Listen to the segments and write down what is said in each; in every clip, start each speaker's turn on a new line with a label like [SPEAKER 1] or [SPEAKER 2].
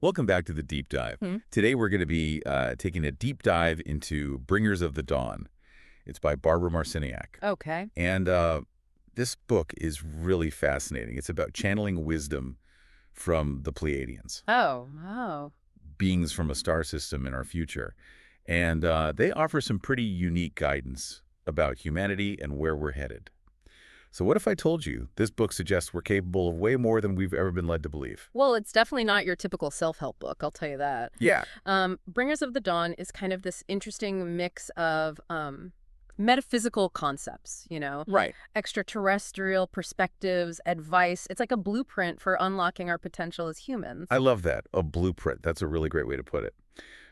[SPEAKER 1] Welcome back to the Deep Dive.
[SPEAKER 2] Hmm.
[SPEAKER 1] Today we're going to be taking a deep dive into Bringers of the Dawn. It's by Barbara Marciniak.
[SPEAKER 2] Okay.
[SPEAKER 1] And this book is really fascinating. It's about channeling wisdom from the Pleiadians,
[SPEAKER 2] Oh.
[SPEAKER 1] beings from a star system in our future. And they offer some pretty unique guidance about humanity and where we're headed. So what if I told you this book suggests we're capable of way more than we've ever been led to believe?
[SPEAKER 2] Well, it's definitely not your typical self-help book, I'll tell you that.
[SPEAKER 1] Yeah.
[SPEAKER 2] Bringers of the Dawn is kind of this interesting mix of metaphysical concepts,
[SPEAKER 1] Right.
[SPEAKER 2] extraterrestrial perspectives, advice. It's like a blueprint for unlocking our potential as humans.
[SPEAKER 1] I love that. A blueprint. That's a really great way to put it.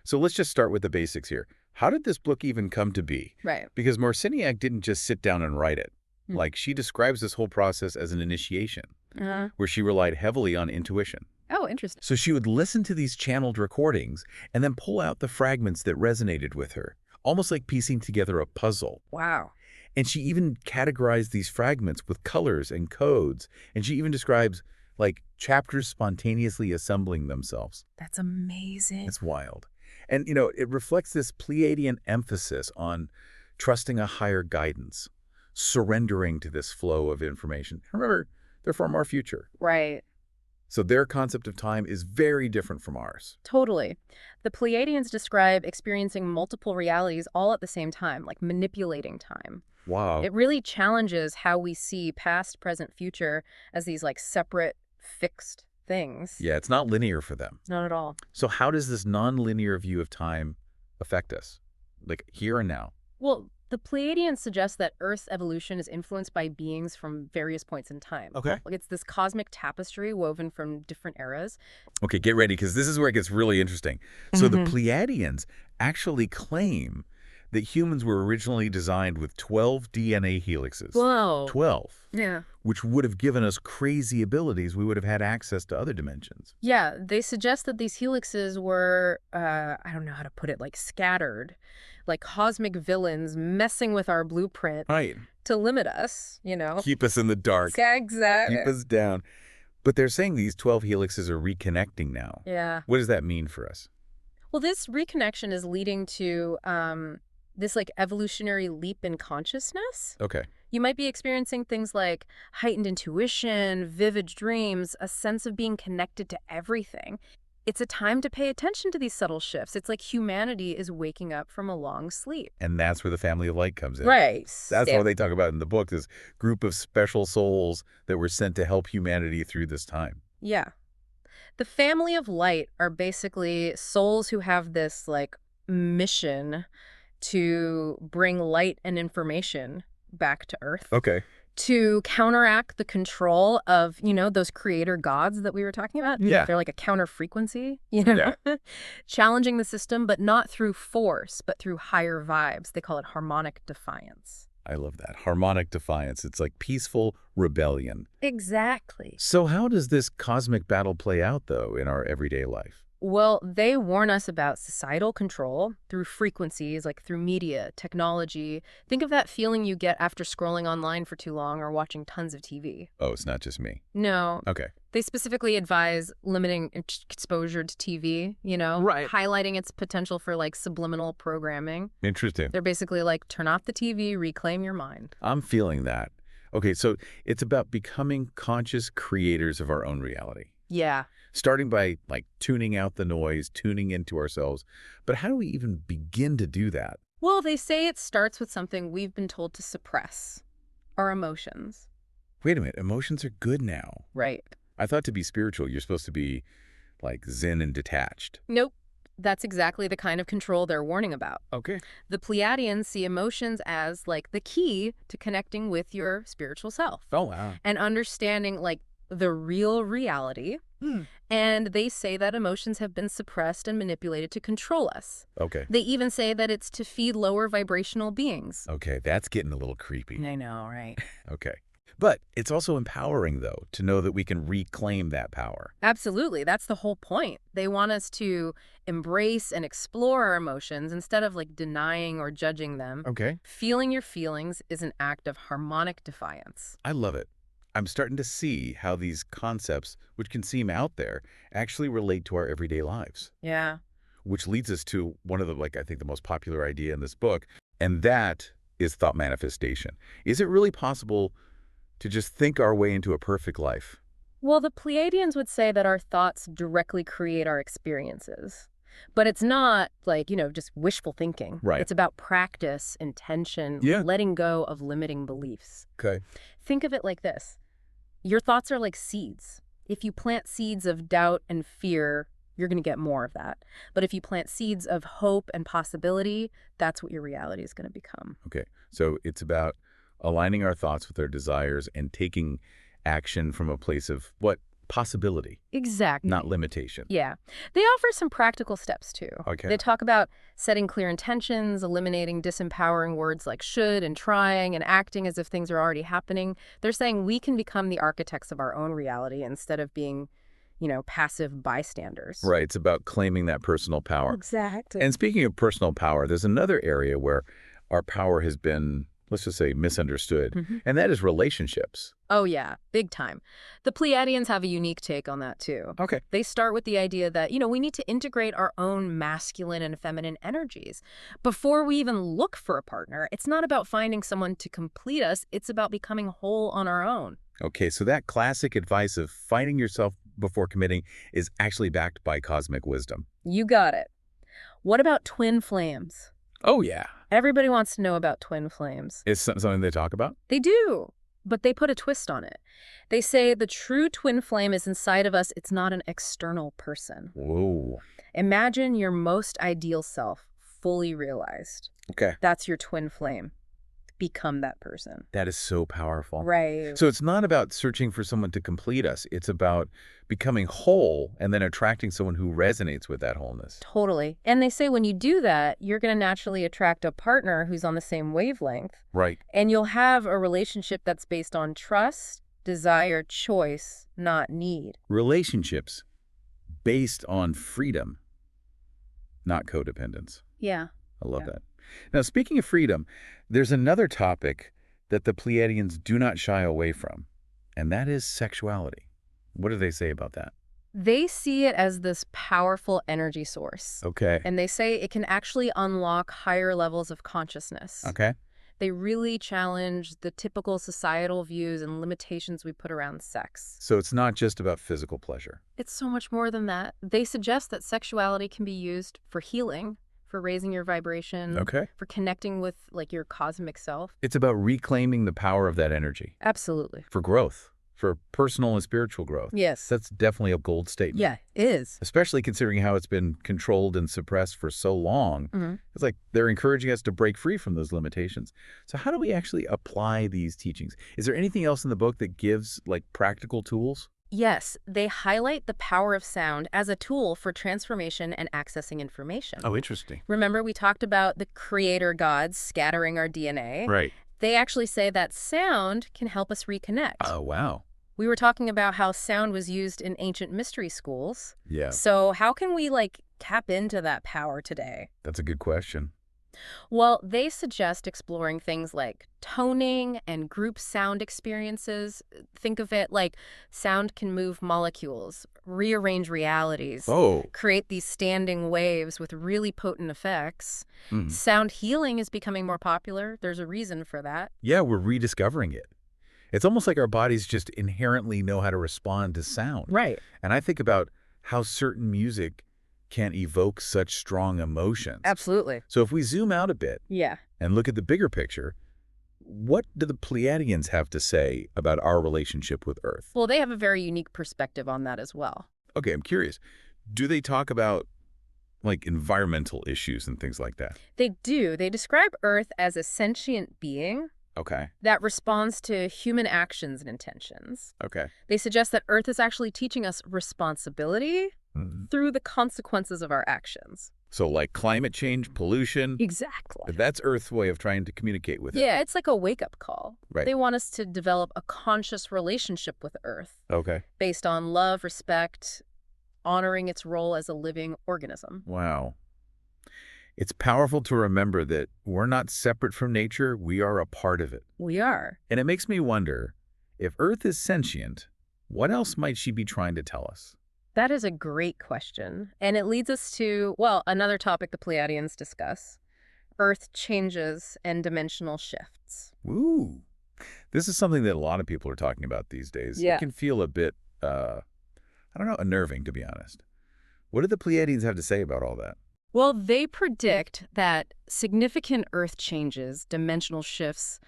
[SPEAKER 1] So let's just start with the basics here. How did this book even come to be?
[SPEAKER 2] Right.
[SPEAKER 1] Because Marciniak didn't just sit down and write it.
[SPEAKER 2] Hmm.
[SPEAKER 1] Like, she describes this whole process as an initiation,
[SPEAKER 2] Uh-huh.
[SPEAKER 1] where she relied heavily on intuition.
[SPEAKER 2] Oh, interesting.
[SPEAKER 1] So she would listen to these channeled recordings and then pull out the fragments that resonated with her, almost like piecing together a puzzle.
[SPEAKER 2] Wow.
[SPEAKER 1] And she even categorized these fragments with colors and codes, and she even describes, like, chapters spontaneously assembling themselves.
[SPEAKER 2] That's amazing.
[SPEAKER 1] It's wild. And, it reflects this Pleiadian emphasis on trusting a higher guidance, surrendering to this flow of information. Remember, they're from our future.
[SPEAKER 2] Right.
[SPEAKER 1] So their concept of time is very different from ours.
[SPEAKER 2] Totally. The Pleiadians describe experiencing multiple realities all at the same time, like manipulating time.
[SPEAKER 1] Wow.
[SPEAKER 2] It really challenges how we see past, present, future as these like separate, fixed things.
[SPEAKER 1] Yeah, it's not linear for them.
[SPEAKER 2] Not at all.
[SPEAKER 1] So how does this non-linear view of time affect us? Like, here and now?
[SPEAKER 2] Well, the Pleiadians suggest that Earth's evolution is influenced by beings from various points in time.
[SPEAKER 1] Okay.
[SPEAKER 2] Like it's this cosmic tapestry woven from different eras.
[SPEAKER 1] Okay, get ready, because this is where it gets really interesting. So the
[SPEAKER 2] Mhm.
[SPEAKER 1] Pleiadians actually claim that humans were originally designed with 12 DNA helixes.
[SPEAKER 2] Whoa.
[SPEAKER 1] 12.
[SPEAKER 2] Yeah.
[SPEAKER 1] Which would have given us crazy abilities. We would have had access to other dimensions.
[SPEAKER 2] Yeah, they suggest that these helixes were, I don't know how to put it, like scattered, like cosmic villains messing with our blueprint
[SPEAKER 1] Right.
[SPEAKER 2] to limit us,
[SPEAKER 1] Keep us in the dark.
[SPEAKER 2] Exactly.
[SPEAKER 1] Keep us down. But they're saying these 12 helixes are reconnecting now.
[SPEAKER 2] Yeah.
[SPEAKER 1] What does that mean for us?
[SPEAKER 2] Well, this reconnection is leading to this like evolutionary leap in consciousness.
[SPEAKER 1] Okay.
[SPEAKER 2] You might be experiencing things like heightened intuition, vivid dreams, a sense of being connected to everything. It's a time to pay attention to these subtle shifts. It's like humanity is waking up from a long sleep.
[SPEAKER 1] And that's where the family of light comes in.
[SPEAKER 2] Right.
[SPEAKER 1] That's what they talk about in the book, this group of special souls that were sent to help humanity through this time.
[SPEAKER 2] Yeah. The family of light are basically souls who have this like mission to bring light and information back to Earth.
[SPEAKER 1] Okay.
[SPEAKER 2] To counteract the control of, those creator gods that we were talking about.
[SPEAKER 1] Yeah.
[SPEAKER 2] They're like a counter frequency, challenging the system, but not through force, but through higher vibes. They call it harmonic defiance.
[SPEAKER 1] I love that. Harmonic defiance. It's like peaceful rebellion.
[SPEAKER 2] Exactly.
[SPEAKER 1] So how does this cosmic battle play out, though, in our everyday life?
[SPEAKER 2] Well, they warn us about societal control through frequencies, like through media, technology. Think of that feeling you get after scrolling online for too long or watching tons of TV.
[SPEAKER 1] Oh, it's not just me.
[SPEAKER 2] No.
[SPEAKER 1] Okay.
[SPEAKER 2] They specifically advise limiting exposure to TV,
[SPEAKER 1] Right.
[SPEAKER 2] highlighting its potential for like subliminal programming.
[SPEAKER 1] Interesting.
[SPEAKER 2] They're basically like, turn off the TV, reclaim your mind.
[SPEAKER 1] I'm feeling that. Okay, so it's about becoming conscious creators of our own reality.
[SPEAKER 2] Yeah.
[SPEAKER 1] Starting by, like, tuning out the noise, tuning into ourselves. But how do we even begin to do that?
[SPEAKER 2] Well, they say it starts with something we've been told to suppress, our emotions.
[SPEAKER 1] Wait a minute, emotions are good now.
[SPEAKER 2] Right.
[SPEAKER 1] I thought to be spiritual, you're supposed to be, like, zen and detached.
[SPEAKER 2] Nope. That's exactly the kind of control they're warning about.
[SPEAKER 1] Okay.
[SPEAKER 2] The Pleiadians see emotions as like the key to connecting with your spiritual self.
[SPEAKER 1] Oh, wow.
[SPEAKER 2] And understanding like the real reality. And they say that emotions have been suppressed and manipulated to control us.
[SPEAKER 1] Okay.
[SPEAKER 2] They even say that it's to feed lower vibrational beings.
[SPEAKER 1] Okay, that's getting a little creepy.
[SPEAKER 2] I know, right?
[SPEAKER 1] Okay. But it's also empowering, though, to know that we can reclaim that power.
[SPEAKER 2] Absolutely. That's the whole point. They want us to embrace and explore our emotions instead of like denying or judging them.
[SPEAKER 1] Okay.
[SPEAKER 2] Feeling your feelings is an act of harmonic defiance.
[SPEAKER 1] I love it. I'm starting to see how these concepts, which can seem out there, actually relate to our everyday lives,
[SPEAKER 2] Yeah.
[SPEAKER 1] which leads us to one of the, I think the most popular idea in this book, and that is thought manifestation. Is it really possible to just think our way into a perfect life?
[SPEAKER 2] Well, the Pleiadians would say that our thoughts directly create our experiences. But it's not like, just wishful thinking.
[SPEAKER 1] Right.
[SPEAKER 2] It's about practice, intention,
[SPEAKER 1] Yeah.
[SPEAKER 2] letting go of limiting beliefs.
[SPEAKER 1] Okay.
[SPEAKER 2] Think of it like this. Your thoughts are like seeds. If you plant seeds of doubt and fear, you're going to get more of that. But if you plant seeds of hope and possibility, that's what your reality is going to become.
[SPEAKER 1] Okay. So it's about aligning our thoughts with our desires and taking action from a place of what? Possibility,
[SPEAKER 2] Exactly.
[SPEAKER 1] not limitation.
[SPEAKER 2] Yeah. They offer some practical steps, too.
[SPEAKER 1] Okay.
[SPEAKER 2] They talk about setting clear intentions, eliminating disempowering words like should and trying, and acting as if things are already happening. They're saying we can become the architects of our own reality instead of being, passive bystanders.
[SPEAKER 1] Right. It's about claiming that personal power.
[SPEAKER 2] Exactly.
[SPEAKER 1] And speaking of personal power, there's another area where our power has been, let's just say, misunderstood, and that is relationships.
[SPEAKER 2] Oh, yeah, big time. The Pleiadians have a unique take on that, too.
[SPEAKER 1] Okay.
[SPEAKER 2] They start with the idea that, we need to integrate our own masculine and feminine energies. Before we even look for a partner, it's not about finding someone to complete us. It's about becoming whole on our own.
[SPEAKER 1] Okay, so that classic advice of finding yourself before committing is actually backed by cosmic wisdom.
[SPEAKER 2] You got it. What about twin flames?
[SPEAKER 1] Oh, yeah.
[SPEAKER 2] Everybody wants to know about twin flames.
[SPEAKER 1] Is something they talk about?
[SPEAKER 2] They do, but they put a twist on it. They say the true twin flame is inside of us. It's not an external person.
[SPEAKER 1] Whoa.
[SPEAKER 2] Imagine your most ideal self fully realized.
[SPEAKER 1] Okay.
[SPEAKER 2] That's your twin flame. Become that person.
[SPEAKER 1] That is so powerful.
[SPEAKER 2] Right.
[SPEAKER 1] So it's not about searching for someone to complete us. It's about becoming whole and then attracting someone who resonates with that wholeness.
[SPEAKER 2] Totally. And they say when you do that, you're going to naturally attract a partner who's on the same wavelength.
[SPEAKER 1] Right.
[SPEAKER 2] And you'll have a relationship that's based on trust, desire, choice, not need.
[SPEAKER 1] Relationships based on freedom, not codependence.
[SPEAKER 2] Yeah.
[SPEAKER 1] I love that. Now, speaking of freedom, there's another topic that the Pleiadians do not shy away from, and that is sexuality. What do they say about that?
[SPEAKER 2] They see it as this powerful energy source.
[SPEAKER 1] Okay.
[SPEAKER 2] And they say it can actually unlock higher levels of consciousness.
[SPEAKER 1] Okay.
[SPEAKER 2] They really challenge the typical societal views and limitations we put around sex.
[SPEAKER 1] So it's not just about physical pleasure.
[SPEAKER 2] It's so much more than that. They suggest that sexuality can be used for healing, for raising your vibration,
[SPEAKER 1] Okay.
[SPEAKER 2] for connecting with your cosmic self.
[SPEAKER 1] It's about reclaiming the power of that energy
[SPEAKER 2] Absolutely.
[SPEAKER 1] for growth, for personal and spiritual growth.
[SPEAKER 2] Yes.
[SPEAKER 1] That's definitely a gold statement.
[SPEAKER 2] Yeah, it is.
[SPEAKER 1] Especially considering how it's been controlled and suppressed for so long. It's like they're encouraging us to break free from those limitations. So how do we actually apply these teachings? Is there anything else in the book that gives practical tools?
[SPEAKER 2] Yes, they highlight the power of sound as a tool for transformation and accessing information.
[SPEAKER 1] Oh, interesting.
[SPEAKER 2] Remember, we talked about the creator gods scattering our DNA?
[SPEAKER 1] Right.
[SPEAKER 2] They actually say that sound can help us reconnect.
[SPEAKER 1] Oh, wow.
[SPEAKER 2] We were talking about how sound was used in ancient mystery schools.
[SPEAKER 1] Yeah,
[SPEAKER 2] So how can we, tap into that power today?
[SPEAKER 1] that's a good question.
[SPEAKER 2] Well, they suggest exploring things like toning and group sound experiences. Think of it like sound can move molecules, rearrange realities,
[SPEAKER 1] Oh.
[SPEAKER 2] create these standing waves with really potent effects.
[SPEAKER 1] Mhm.
[SPEAKER 2] Sound healing is becoming more popular. There's a reason for that.
[SPEAKER 1] Yeah, we're rediscovering it. It's almost like our bodies just inherently know how to respond to sound.
[SPEAKER 2] Right.
[SPEAKER 1] And I think about how certain music can evoke such strong emotions.
[SPEAKER 2] Absolutely.
[SPEAKER 1] So if we zoom out a bit
[SPEAKER 2] Yeah.
[SPEAKER 1] and look at the bigger picture, what do the Pleiadians have to say about our relationship with Earth?
[SPEAKER 2] Well, they have a very unique perspective on that as well.
[SPEAKER 1] Okay, I'm curious. Do they talk about environmental issues and things like that?
[SPEAKER 2] They do. They describe Earth as a sentient being
[SPEAKER 1] Okay.
[SPEAKER 2] that responds to human actions and intentions.
[SPEAKER 1] Okay.
[SPEAKER 2] They suggest that Earth is actually teaching us responsibility through the consequences of our actions.
[SPEAKER 1] So climate change, pollution,
[SPEAKER 2] Exactly.
[SPEAKER 1] that's Earth's way of trying to communicate with it.
[SPEAKER 2] Yeah, it's like a wake-up call.
[SPEAKER 1] Right.
[SPEAKER 2] They want us to develop a conscious relationship with Earth
[SPEAKER 1] Okay.
[SPEAKER 2] based on love, respect, honoring its role as a living organism.
[SPEAKER 1] Wow. It's powerful to remember that we're not separate from nature, we are a part of it.
[SPEAKER 2] We are.
[SPEAKER 1] And it makes me wonder, If Earth is sentient, what else might she be trying to tell us?
[SPEAKER 2] That is a great question. And it leads us to, well, another topic the Pleiadians discuss: Earth changes and dimensional shifts.
[SPEAKER 1] Ooh, this is something that a lot of people are talking about these days. It
[SPEAKER 2] Yeah.
[SPEAKER 1] can feel a bit, I don't know, unnerving, to be honest. What do the Pleiadians have to say about all that?
[SPEAKER 2] Well, they predict that significant Earth changes, dimensional shifts,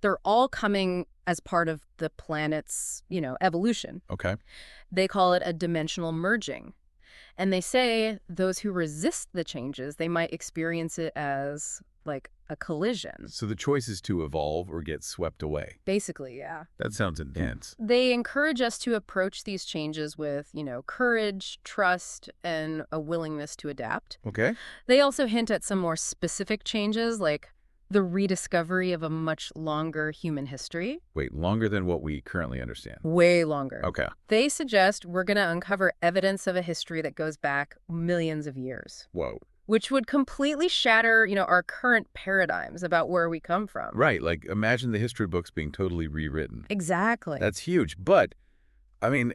[SPEAKER 2] they're all coming as part of the planet's, evolution.
[SPEAKER 1] Okay.
[SPEAKER 2] They call it a dimensional merging. And they say those who resist the changes, they might experience it as like a collision.
[SPEAKER 1] So the choice is to evolve or get swept away.
[SPEAKER 2] Basically, yeah.
[SPEAKER 1] That sounds intense.
[SPEAKER 2] They encourage us to approach these changes with, courage, trust, and a willingness to adapt.
[SPEAKER 1] Okay.
[SPEAKER 2] They also hint at some more specific changes, like the rediscovery of a much longer human history.
[SPEAKER 1] Wait, longer than what we currently understand.
[SPEAKER 2] Way longer.
[SPEAKER 1] Okay.
[SPEAKER 2] They suggest we're going to uncover evidence of a history that goes back millions of years,
[SPEAKER 1] Whoa.
[SPEAKER 2] which would completely shatter, our current paradigms about where we come from.
[SPEAKER 1] Right, like imagine the history books being totally rewritten.
[SPEAKER 2] Exactly.
[SPEAKER 1] That's huge. But, I mean,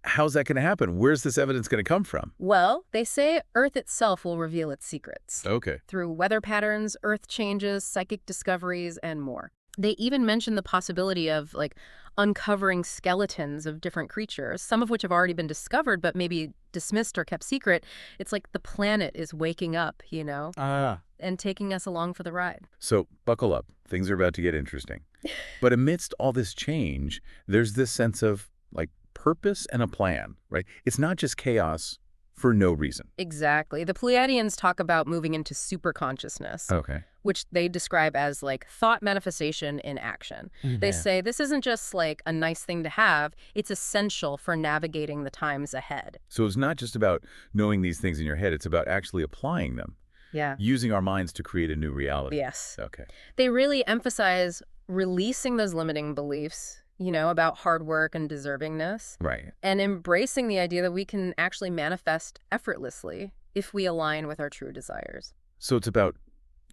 [SPEAKER 1] how's that going to happen? Where's this evidence going to come from?
[SPEAKER 2] Well, they say Earth itself will reveal its secrets.
[SPEAKER 1] Okay.
[SPEAKER 2] Through weather patterns, Earth changes, psychic discoveries, and more. They even mention the possibility of, uncovering skeletons of different creatures, some of which have already been discovered but maybe dismissed or kept secret. It's like the planet is waking up, and taking us along for the ride.
[SPEAKER 1] So, buckle up. Things are about to get interesting. But amidst all this change, there's this sense of, purpose and a plan, right? It's not just chaos for no reason.
[SPEAKER 2] Exactly. The Pleiadians talk about moving into superconsciousness,
[SPEAKER 1] Okay.
[SPEAKER 2] which they describe as thought manifestation in action. They say this isn't just a nice thing to have, it's essential for navigating the times ahead.
[SPEAKER 1] So it's not just about knowing these things in your head, it's about actually applying them,
[SPEAKER 2] Yeah.
[SPEAKER 1] using our minds to create a new reality.
[SPEAKER 2] Yes.
[SPEAKER 1] Okay.
[SPEAKER 2] They really emphasize releasing those limiting beliefs, about hard work and deservingness,
[SPEAKER 1] Right.
[SPEAKER 2] and embracing the idea that we can actually manifest effortlessly if we align with our true desires.
[SPEAKER 1] So it's about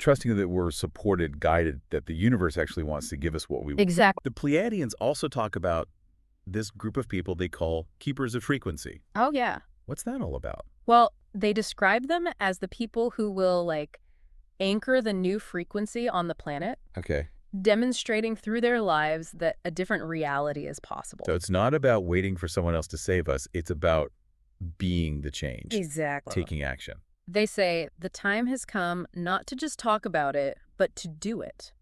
[SPEAKER 1] trusting that we're supported, guided, that the universe actually wants to give us what we want.
[SPEAKER 2] Exactly.
[SPEAKER 1] The Pleiadians also talk about this group of people they call keepers of frequency.
[SPEAKER 2] Oh, yeah.
[SPEAKER 1] What's that all about?
[SPEAKER 2] Well, they describe them as the people who will, anchor the new frequency on the planet,
[SPEAKER 1] Okay.
[SPEAKER 2] demonstrating through their lives that a different reality is possible.
[SPEAKER 1] So it's not about waiting for someone else to save us. It's about being the change,
[SPEAKER 2] Exactly.
[SPEAKER 1] taking action.
[SPEAKER 2] They say the time has come not to just talk about it, but to do it.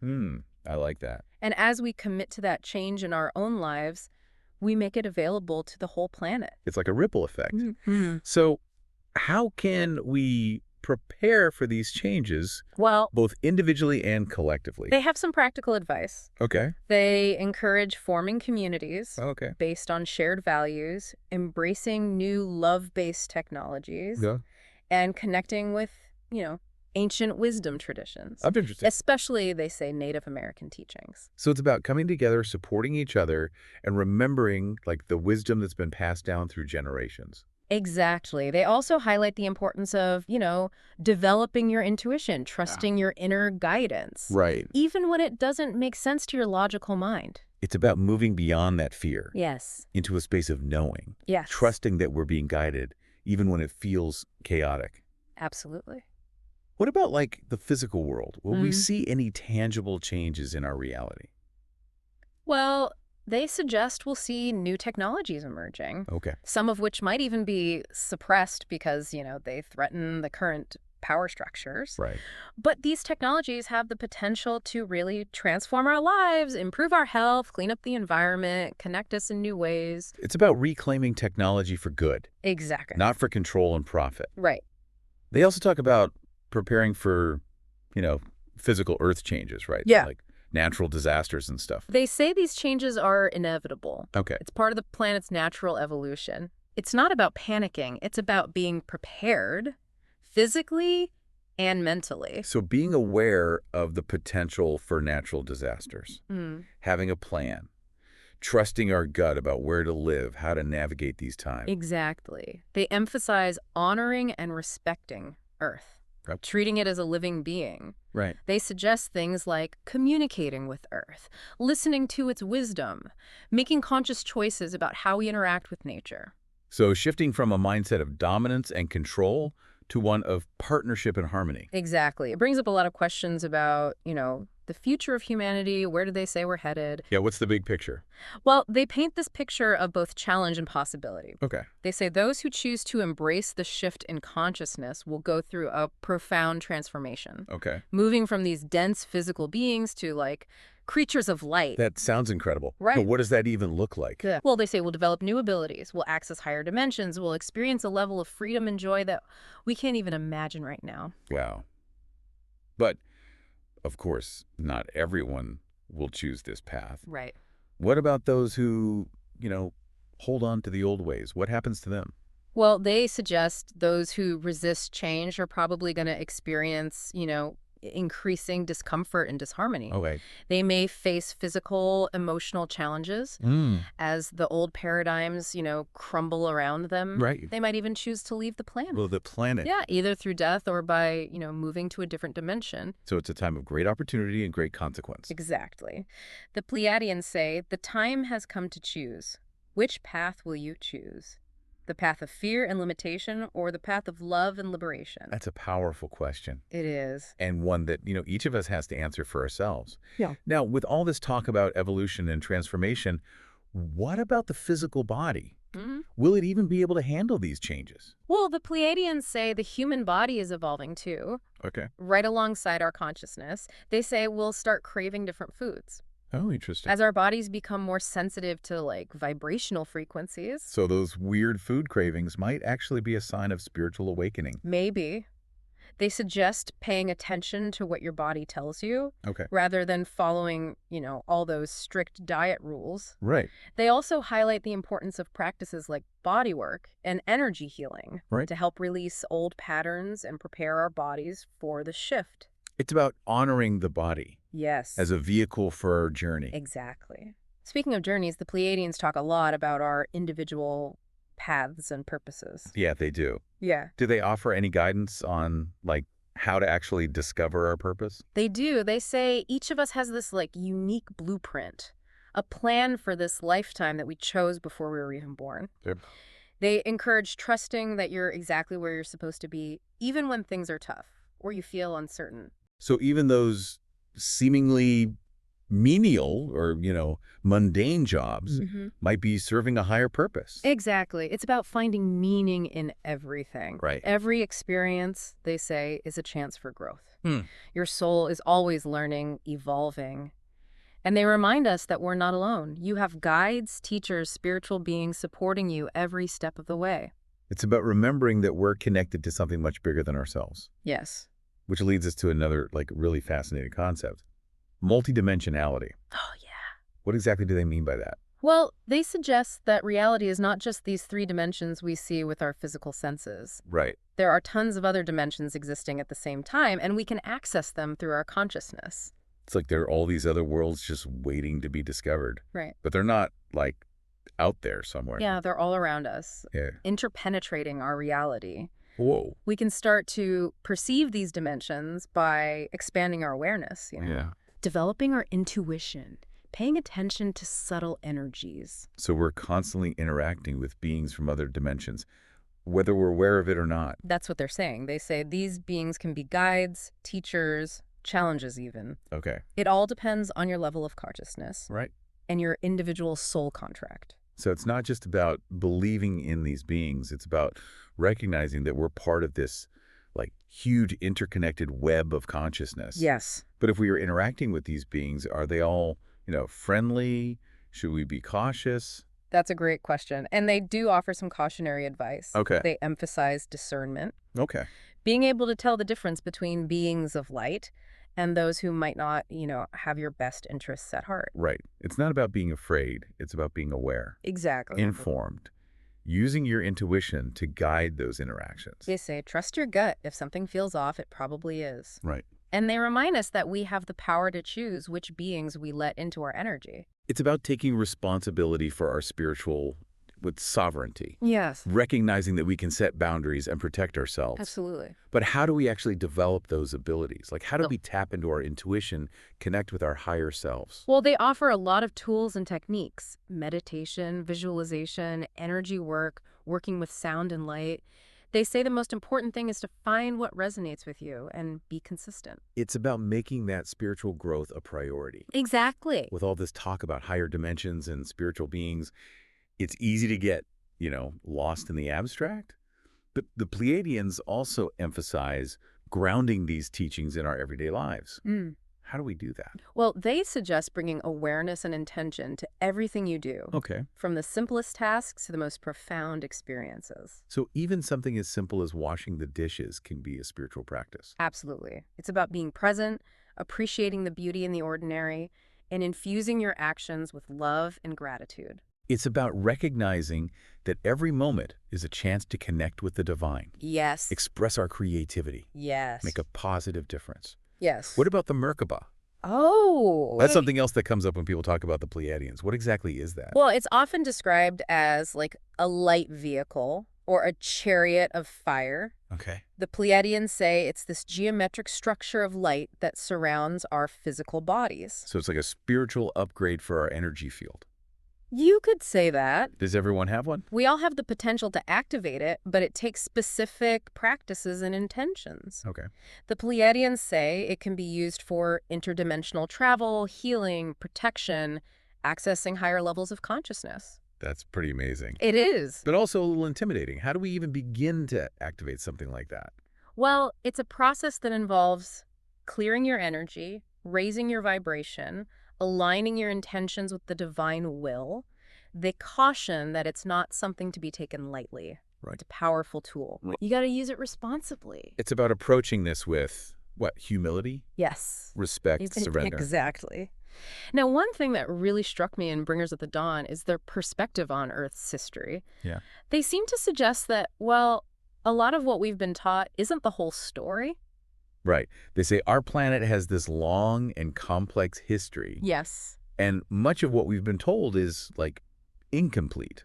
[SPEAKER 1] I like that.
[SPEAKER 2] And as we commit to that change in our own lives, we make it available to the whole planet.
[SPEAKER 1] It's like a ripple effect.
[SPEAKER 2] Mm-hmm.
[SPEAKER 1] So how can we prepare for these changes,
[SPEAKER 2] Well,
[SPEAKER 1] both individually and collectively?
[SPEAKER 2] they have some practical advice.
[SPEAKER 1] Okay.
[SPEAKER 2] They encourage forming communities
[SPEAKER 1] Okay.
[SPEAKER 2] based on shared values, embracing new love-based technologies,
[SPEAKER 1] Yeah.
[SPEAKER 2] and connecting with, ancient wisdom traditions.
[SPEAKER 1] I'm interested.
[SPEAKER 2] Especially, they say, Native American teachings.
[SPEAKER 1] So it's about coming together, supporting each other, and remembering the wisdom that's been passed down through generations.
[SPEAKER 2] Exactly. They also highlight the importance of, developing your intuition, trusting your inner guidance,
[SPEAKER 1] Right.
[SPEAKER 2] even when it doesn't make sense to your logical mind.
[SPEAKER 1] It's about moving beyond that fear
[SPEAKER 2] Yes.
[SPEAKER 1] into a space of knowing,
[SPEAKER 2] Yes.
[SPEAKER 1] trusting that we're being guided, even when it feels chaotic.
[SPEAKER 2] Absolutely.
[SPEAKER 1] What about the physical world? Will we
[SPEAKER 2] Mm.
[SPEAKER 1] see any tangible changes in our reality?
[SPEAKER 2] Well, they suggest we'll see new technologies emerging,
[SPEAKER 1] Okay.
[SPEAKER 2] some of which might even be suppressed because, they threaten the current power structures.
[SPEAKER 1] Right.
[SPEAKER 2] But these technologies have the potential to really transform our lives, improve our health, clean up the environment, connect us in new ways.
[SPEAKER 1] It's about reclaiming technology for good,
[SPEAKER 2] Exactly.
[SPEAKER 1] not for control and profit.
[SPEAKER 2] Right.
[SPEAKER 1] They also talk about preparing for, physical earth changes, right?
[SPEAKER 2] Yeah.
[SPEAKER 1] Like natural disasters and stuff.
[SPEAKER 2] They say these changes are inevitable.
[SPEAKER 1] Okay.
[SPEAKER 2] It's part of the planet's natural evolution. It's not about panicking. It's about being prepared physically and mentally.
[SPEAKER 1] So being aware of the potential for natural disasters, having a plan, trusting our gut about where to live, how to navigate these times.
[SPEAKER 2] Exactly. They emphasize honoring and respecting Earth.
[SPEAKER 1] Yep.
[SPEAKER 2] treating it as a living being.
[SPEAKER 1] Right.
[SPEAKER 2] They suggest things like communicating with Earth, listening to its wisdom, making conscious choices about how we interact with nature.
[SPEAKER 1] So shifting from a mindset of dominance and control to one of partnership and harmony.
[SPEAKER 2] Exactly. It brings up a lot of questions about, the future of humanity. Where do they say we're headed?
[SPEAKER 1] Yeah, what's the big picture?
[SPEAKER 2] Well, they paint this picture of both challenge and possibility.
[SPEAKER 1] Okay.
[SPEAKER 2] They say those who choose to embrace the shift in consciousness will go through a profound transformation,
[SPEAKER 1] Okay.
[SPEAKER 2] moving from these dense physical beings to, creatures of light.
[SPEAKER 1] That sounds incredible.
[SPEAKER 2] Right.
[SPEAKER 1] But what does that even look like?
[SPEAKER 2] Yeah. Well, they say we'll develop new abilities, we'll access higher dimensions, we'll experience a level of freedom and joy that we can't even imagine right now.
[SPEAKER 1] Wow. But, of course, not everyone will choose this path.
[SPEAKER 2] Right.
[SPEAKER 1] What about those who, hold on to the old ways? What happens to them?
[SPEAKER 2] Well, they suggest those who resist change are probably going to experience, increasing discomfort and disharmony.
[SPEAKER 1] Okay.
[SPEAKER 2] They may face physical, emotional challenges as the old paradigms, crumble around them.
[SPEAKER 1] Right.
[SPEAKER 2] They might even choose to leave the planet.
[SPEAKER 1] Well, the planet.
[SPEAKER 2] Yeah, either through death or by, moving to a different dimension.
[SPEAKER 1] So it's a time of great opportunity and great consequence.
[SPEAKER 2] Exactly. The Pleiadians say the time has come to choose. Which path will you choose? The path of fear and limitation or the path of love and liberation?
[SPEAKER 1] That's a powerful question.
[SPEAKER 2] It is.
[SPEAKER 1] And one that, each of us has to answer for ourselves.
[SPEAKER 2] Yeah.
[SPEAKER 1] Now, with all this talk about evolution and transformation, what about the physical body?
[SPEAKER 2] Mm-hmm.
[SPEAKER 1] Will it even be able to handle these changes?
[SPEAKER 2] Well, the Pleiadians say the human body is evolving too,
[SPEAKER 1] Okay.
[SPEAKER 2] right alongside our consciousness. They say we'll start craving different foods.
[SPEAKER 1] Oh, interesting.
[SPEAKER 2] As our bodies become more sensitive to, vibrational frequencies.
[SPEAKER 1] So those weird food cravings might actually be a sign of spiritual awakening.
[SPEAKER 2] Maybe. They suggest paying attention to what your body tells you
[SPEAKER 1] Okay.
[SPEAKER 2] rather than following, all those strict diet rules.
[SPEAKER 1] Right.
[SPEAKER 2] They also highlight the importance of practices like body work and energy healing
[SPEAKER 1] Right.
[SPEAKER 2] to help release old patterns and prepare our bodies for the shift.
[SPEAKER 1] It's about honoring the body
[SPEAKER 2] Yes.
[SPEAKER 1] as a vehicle for our journey.
[SPEAKER 2] Exactly. Speaking of journeys, the Pleiadians talk a lot about our individual paths and purposes.
[SPEAKER 1] Yeah, they do.
[SPEAKER 2] Yeah.
[SPEAKER 1] Do they offer any guidance on, how to actually discover our purpose?
[SPEAKER 2] They do. They say each of us has this, unique blueprint, a plan for this lifetime that we chose before we were even born.
[SPEAKER 1] Yep.
[SPEAKER 2] They encourage trusting that you're exactly where you're supposed to be, even when things are tough or you feel uncertain.
[SPEAKER 1] So even those seemingly menial or, mundane jobs might be serving a higher purpose.
[SPEAKER 2] Exactly. It's about finding meaning in everything.
[SPEAKER 1] Right.
[SPEAKER 2] Every experience, they say, is a chance for growth.
[SPEAKER 1] Hmm.
[SPEAKER 2] Your soul is always learning, evolving. And they remind us that we're not alone. You have guides, teachers, spiritual beings supporting you every step of the way.
[SPEAKER 1] It's about remembering that we're connected to something much bigger than ourselves,
[SPEAKER 2] Yes.
[SPEAKER 1] which leads us to another, really fascinating concept. Multidimensionality.
[SPEAKER 2] Oh, yeah.
[SPEAKER 1] What exactly do they mean by that?
[SPEAKER 2] Well, they suggest that reality is not just these three dimensions we see with our physical senses.
[SPEAKER 1] Right.
[SPEAKER 2] There are tons of other dimensions existing at the same time, and we can access them through our consciousness.
[SPEAKER 1] It's like there are all these other worlds just waiting to be discovered.
[SPEAKER 2] Right.
[SPEAKER 1] But they're not, out there somewhere.
[SPEAKER 2] Yeah, they're all around us,
[SPEAKER 1] Yeah.
[SPEAKER 2] interpenetrating our reality.
[SPEAKER 1] Whoa.
[SPEAKER 2] We can start to perceive these dimensions by expanding our awareness,
[SPEAKER 1] Yeah.
[SPEAKER 2] Developing our intuition, paying attention to subtle energies.
[SPEAKER 1] So we're constantly interacting with beings from other dimensions, whether we're aware of it or not.
[SPEAKER 2] That's what they're saying. They say these beings can be guides, teachers, challenges even.
[SPEAKER 1] Okay.
[SPEAKER 2] It all depends on your level of consciousness
[SPEAKER 1] Right.
[SPEAKER 2] and your individual soul contract.
[SPEAKER 1] So it's not just about believing in these beings. It's about recognizing that we're part of this, huge interconnected web of consciousness.
[SPEAKER 2] Yes.
[SPEAKER 1] But if we are interacting with these beings, are they all, friendly? Should we be cautious?
[SPEAKER 2] That's a great question. And they do offer some cautionary advice.
[SPEAKER 1] Okay.
[SPEAKER 2] They emphasize discernment,
[SPEAKER 1] Okay.
[SPEAKER 2] being able to tell the difference between beings of light and those who might not, have your best interests at heart.
[SPEAKER 1] Right. It's not about being afraid. It's about being aware,
[SPEAKER 2] Exactly.
[SPEAKER 1] informed, using your intuition to guide those interactions.
[SPEAKER 2] They say, trust your gut. If something feels off, it probably is.
[SPEAKER 1] Right.
[SPEAKER 2] And they remind us that we have the power to choose which beings we let into our energy.
[SPEAKER 1] It's about taking responsibility for our spiritual with sovereignty,
[SPEAKER 2] Yes,
[SPEAKER 1] recognizing that we can set boundaries and protect ourselves.
[SPEAKER 2] absolutely.
[SPEAKER 1] But how do we actually develop those abilities? Like, how do
[SPEAKER 2] So,
[SPEAKER 1] we tap into our intuition, connect with our higher selves?
[SPEAKER 2] well, they offer a lot of tools and techniques: meditation, visualization, energy work, working with sound and light. They say the most important thing is to find what resonates with you and be consistent.
[SPEAKER 1] It's about making that spiritual growth a priority.
[SPEAKER 2] Exactly.
[SPEAKER 1] With all this talk about higher dimensions and spiritual beings, it's easy to get, lost in the abstract. But the Pleiadians also emphasize grounding these teachings in our everyday lives.
[SPEAKER 2] Mm.
[SPEAKER 1] How do we do that?
[SPEAKER 2] Well, they suggest bringing awareness and intention to everything you do,
[SPEAKER 1] Okay.
[SPEAKER 2] from the simplest tasks to the most profound experiences.
[SPEAKER 1] So even something as simple as washing the dishes can be a spiritual practice.
[SPEAKER 2] Absolutely. It's about being present, appreciating the beauty in the ordinary, and infusing your actions with love and gratitude.
[SPEAKER 1] It's about recognizing that every moment is a chance to connect with the divine,
[SPEAKER 2] Yes.
[SPEAKER 1] express our creativity,
[SPEAKER 2] Yes.
[SPEAKER 1] make a positive difference.
[SPEAKER 2] Yes.
[SPEAKER 1] What about the Merkaba?
[SPEAKER 2] Oh.
[SPEAKER 1] That's something else that comes up when people talk about the Pleiadians. What exactly is that?
[SPEAKER 2] Well, it's often described as like a light vehicle or a chariot of fire.
[SPEAKER 1] Okay.
[SPEAKER 2] The Pleiadians say it's this geometric structure of light that surrounds our physical bodies.
[SPEAKER 1] So it's like a spiritual upgrade for our energy field.
[SPEAKER 2] You could say that.
[SPEAKER 1] Does everyone have one?
[SPEAKER 2] We all have the potential to activate it, but it takes specific practices and intentions.
[SPEAKER 1] Okay.
[SPEAKER 2] The Pleiadians say it can be used for interdimensional travel, healing, protection, accessing higher levels of consciousness.
[SPEAKER 1] That's pretty amazing.
[SPEAKER 2] It is.
[SPEAKER 1] But also a little intimidating. How do we even begin to activate something like that?
[SPEAKER 2] Well, it's a process that involves clearing your energy, raising your vibration, aligning your intentions with the divine will. They caution that it's not something to be taken lightly.
[SPEAKER 1] Right.
[SPEAKER 2] It's a powerful tool.
[SPEAKER 1] Right.
[SPEAKER 2] You got to use it responsibly.
[SPEAKER 1] It's about approaching this with, what, humility,
[SPEAKER 2] Yes.
[SPEAKER 1] respect, surrender.
[SPEAKER 2] Exactly. Now, one thing that really struck me in Bringers of the Dawn is their perspective on Earth's history.
[SPEAKER 1] Yeah.
[SPEAKER 2] They seem to suggest that, well, a lot of what we've been taught isn't the whole story.
[SPEAKER 1] Right. They say our planet has this long and complex history.
[SPEAKER 2] Yes.
[SPEAKER 1] And much of what we've been told is, like, incomplete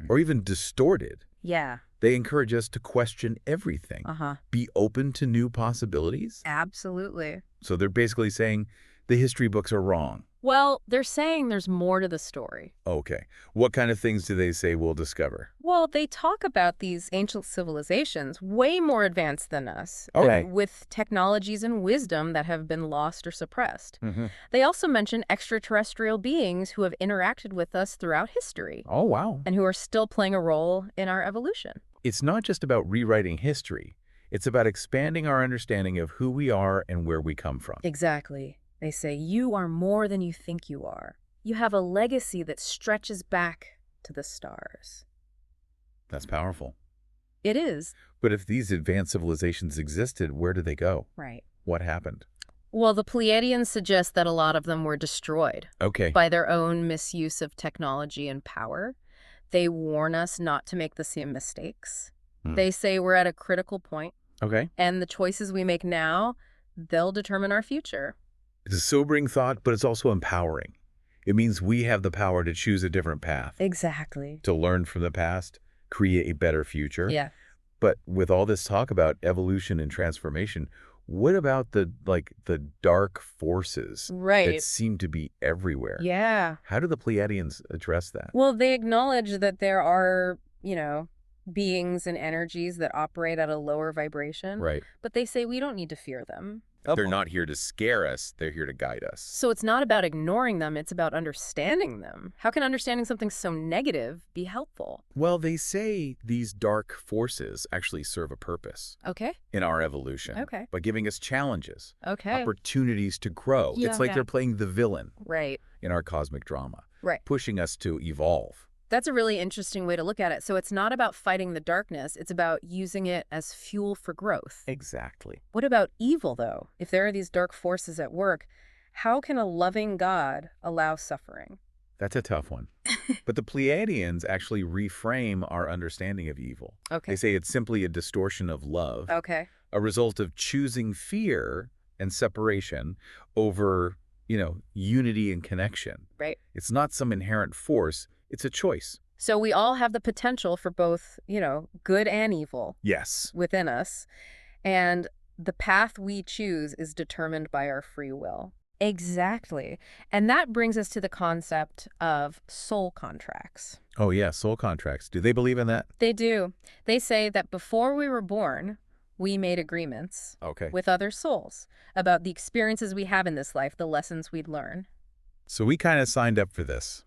[SPEAKER 1] or even distorted.
[SPEAKER 2] Yeah.
[SPEAKER 1] They encourage us to question everything,
[SPEAKER 2] Uh-huh.
[SPEAKER 1] be open to new possibilities.
[SPEAKER 2] Absolutely.
[SPEAKER 1] So they're basically saying the history books are wrong.
[SPEAKER 2] Well, they're saying there's more to the story.
[SPEAKER 1] Okay. What kind of things do they say we'll discover?
[SPEAKER 2] Well, they talk about these ancient civilizations way more advanced than us,
[SPEAKER 1] Okay.
[SPEAKER 2] with technologies and wisdom that have been lost or suppressed.
[SPEAKER 1] Mm-hmm.
[SPEAKER 2] They also mention extraterrestrial beings who have interacted with us throughout history
[SPEAKER 1] Oh, wow.
[SPEAKER 2] and who are still playing a role in our evolution.
[SPEAKER 1] It's not just about rewriting history. It's about expanding our understanding of who we are and where we come from.
[SPEAKER 2] Exactly. They say you are more than you think you are. You have a legacy that stretches back to the stars.
[SPEAKER 1] That's powerful.
[SPEAKER 2] It is.
[SPEAKER 1] But if these advanced civilizations existed, where did they go?
[SPEAKER 2] Right.
[SPEAKER 1] What happened?
[SPEAKER 2] Well, the Pleiadians suggest that a lot of them were destroyed
[SPEAKER 1] Okay.
[SPEAKER 2] by their own misuse of technology and power. They warn us not to make the same mistakes.
[SPEAKER 1] Hmm.
[SPEAKER 2] They say we're at a critical point,
[SPEAKER 1] Okay.
[SPEAKER 2] and the choices we make now, they'll determine our future.
[SPEAKER 1] It's a sobering thought, but it's also empowering. It means we have the power to choose a different path,
[SPEAKER 2] Exactly.
[SPEAKER 1] to learn from the past, create a better future.
[SPEAKER 2] Yeah.
[SPEAKER 1] But with all this talk about evolution and transformation, what about the dark forces
[SPEAKER 2] Right.
[SPEAKER 1] that seem to be everywhere?
[SPEAKER 2] Yeah.
[SPEAKER 1] How do the Pleiadians address that?
[SPEAKER 2] Well, they acknowledge that there are, beings and energies that operate at a lower vibration.
[SPEAKER 1] Right.
[SPEAKER 2] But they say we don't need to fear them.
[SPEAKER 1] They're not here to scare us. They're here to guide us.
[SPEAKER 2] So it's not about ignoring them, it's about understanding them. How can understanding something so negative be helpful?
[SPEAKER 1] Well, they say these dark forces actually serve a purpose
[SPEAKER 2] Okay.
[SPEAKER 1] in our evolution.
[SPEAKER 2] Okay.
[SPEAKER 1] By giving us challenges,
[SPEAKER 2] Okay.
[SPEAKER 1] opportunities to grow.
[SPEAKER 2] Yeah.
[SPEAKER 1] It's like
[SPEAKER 2] Yeah.
[SPEAKER 1] they're playing the villain
[SPEAKER 2] Right.
[SPEAKER 1] in our cosmic drama,
[SPEAKER 2] Right.
[SPEAKER 1] pushing us to evolve.
[SPEAKER 2] That's a really interesting way to look at it. So it's not about fighting the darkness, it's about using it as fuel for growth.
[SPEAKER 1] Exactly.
[SPEAKER 2] What about evil, though? If there are these dark forces at work, how can a loving God allow suffering?
[SPEAKER 1] That's a tough one. But the Pleiadians actually reframe our understanding of evil.
[SPEAKER 2] Okay.
[SPEAKER 1] They say it's simply a distortion of love,
[SPEAKER 2] Okay.
[SPEAKER 1] a result of choosing fear and separation over, unity and connection.
[SPEAKER 2] Right.
[SPEAKER 1] It's not some inherent force, it's a choice.
[SPEAKER 2] So we all have the potential for both, good and evil
[SPEAKER 1] Yes.
[SPEAKER 2] within us. And the path we choose is determined by our free will. Exactly. And that brings us to the concept of soul contracts.
[SPEAKER 1] Oh, yeah, soul contracts. Do they believe in that?
[SPEAKER 2] They do. They say that before we were born, we made agreements
[SPEAKER 1] Okay.
[SPEAKER 2] with other souls about the experiences we have in this life, the lessons we'd learn.
[SPEAKER 1] So we kind of signed up for this.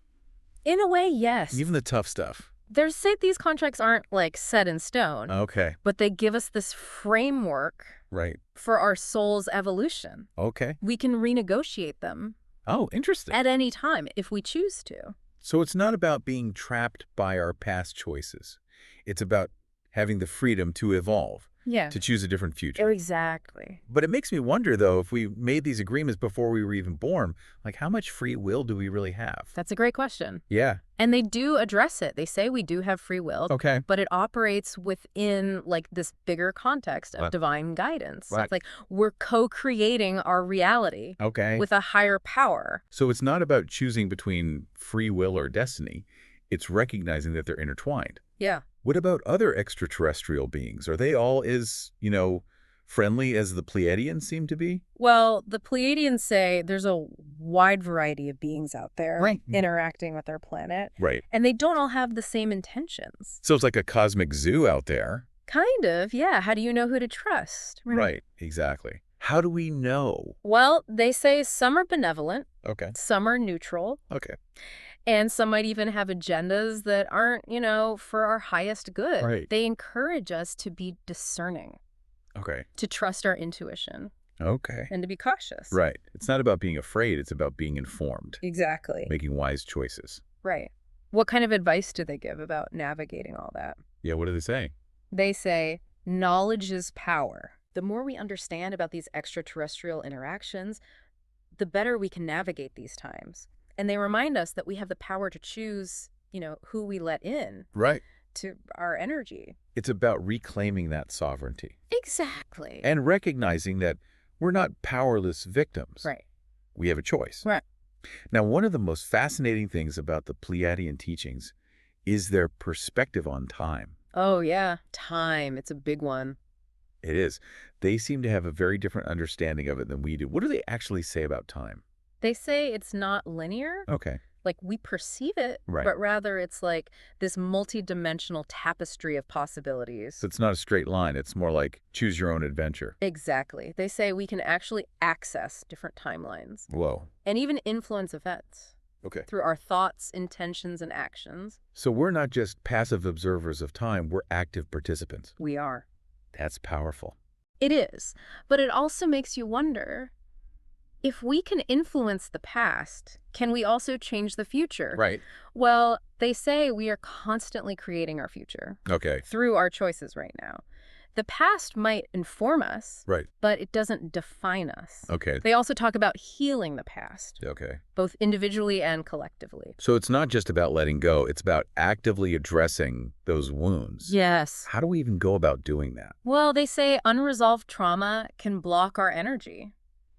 [SPEAKER 2] In a way, yes.
[SPEAKER 1] Even the tough stuff.
[SPEAKER 2] They say these contracts aren't like set in stone,
[SPEAKER 1] Okay.
[SPEAKER 2] but they give us this framework
[SPEAKER 1] Right.
[SPEAKER 2] for our soul's evolution.
[SPEAKER 1] Okay.
[SPEAKER 2] We can renegotiate them
[SPEAKER 1] Oh, interesting.
[SPEAKER 2] at any time if we choose to.
[SPEAKER 1] So it's not about being trapped by our past choices. It's about having the freedom to evolve,
[SPEAKER 2] Yeah.
[SPEAKER 1] to choose a different future.
[SPEAKER 2] Exactly.
[SPEAKER 1] But it makes me wonder, though, if we made these agreements before we were even born, like how much free will do we really have?
[SPEAKER 2] That's a great question.
[SPEAKER 1] Yeah.
[SPEAKER 2] And they do address it. They say we do have free will,
[SPEAKER 1] Okay.
[SPEAKER 2] but it operates within like this bigger context of
[SPEAKER 1] Right.
[SPEAKER 2] divine guidance.
[SPEAKER 1] Right.
[SPEAKER 2] It's like we're co-creating our reality
[SPEAKER 1] Okay.
[SPEAKER 2] with a higher power.
[SPEAKER 1] So it's not about choosing between free will or destiny. It's recognizing that they're intertwined.
[SPEAKER 2] Yeah.
[SPEAKER 1] What about other extraterrestrial beings? Are they all as, friendly as the Pleiadians seem to be?
[SPEAKER 2] Well, the Pleiadians say there's a wide variety of beings out there
[SPEAKER 1] Right.
[SPEAKER 2] interacting with our planet,
[SPEAKER 1] Right.
[SPEAKER 2] and they don't all have the same intentions.
[SPEAKER 1] So it's like a cosmic zoo out there.
[SPEAKER 2] Kind of, yeah. How do you know who to trust?
[SPEAKER 1] Right. Exactly. How do we know?
[SPEAKER 2] Well, they say some are benevolent,
[SPEAKER 1] Okay.
[SPEAKER 2] some are neutral,
[SPEAKER 1] Okay.
[SPEAKER 2] and some might even have agendas that aren't, for our highest good.
[SPEAKER 1] Right.
[SPEAKER 2] They encourage us to be discerning,
[SPEAKER 1] Okay.
[SPEAKER 2] to trust our intuition,
[SPEAKER 1] Okay.
[SPEAKER 2] and to be cautious.
[SPEAKER 1] Right. It's not about being afraid. It's about being informed,
[SPEAKER 2] Exactly.
[SPEAKER 1] making wise choices.
[SPEAKER 2] Right. What kind of advice do they give about navigating all that?
[SPEAKER 1] Yeah. What do they say?
[SPEAKER 2] They say, knowledge is power. The more we understand about these extraterrestrial interactions, the better we can navigate these times. And they remind us that we have the power to choose, who we let in
[SPEAKER 1] Right.
[SPEAKER 2] to our energy.
[SPEAKER 1] It's about reclaiming that sovereignty
[SPEAKER 2] Exactly.
[SPEAKER 1] and recognizing that we're not powerless victims.
[SPEAKER 2] Right.
[SPEAKER 1] We have a choice.
[SPEAKER 2] Right.
[SPEAKER 1] Now, one of the most fascinating things about the Pleiadian teachings is their perspective on time.
[SPEAKER 2] Oh, yeah. Time. It's a big one.
[SPEAKER 1] It is. They seem to have a very different understanding of it than we do. What do they actually say about time?
[SPEAKER 2] They say it's not linear,
[SPEAKER 1] Okay.
[SPEAKER 2] like we perceive it,
[SPEAKER 1] Right.
[SPEAKER 2] but rather it's like this multidimensional tapestry of possibilities.
[SPEAKER 1] So it's not a straight line. It's more like choose your own adventure.
[SPEAKER 2] Exactly. They say we can actually access different timelines
[SPEAKER 1] Whoa.
[SPEAKER 2] and even influence events
[SPEAKER 1] Okay.
[SPEAKER 2] through our thoughts, intentions, and actions.
[SPEAKER 1] So we're not just passive observers of time. We're active participants.
[SPEAKER 2] We are.
[SPEAKER 1] That's powerful.
[SPEAKER 2] It is. But it also makes you wonder, if we can influence the past, can we also change the future?
[SPEAKER 1] Right.
[SPEAKER 2] Well, they say we are constantly creating our future
[SPEAKER 1] Okay.
[SPEAKER 2] through our choices right now. The past might inform us,
[SPEAKER 1] Right.
[SPEAKER 2] but it doesn't define us.
[SPEAKER 1] Okay.
[SPEAKER 2] They also talk about healing the past,
[SPEAKER 1] Okay.
[SPEAKER 2] both individually and collectively.
[SPEAKER 1] So it's not just about letting go. It's about actively addressing those wounds.
[SPEAKER 2] Yes.
[SPEAKER 1] How do we even go about doing that?
[SPEAKER 2] Well, they say unresolved trauma can block our energy.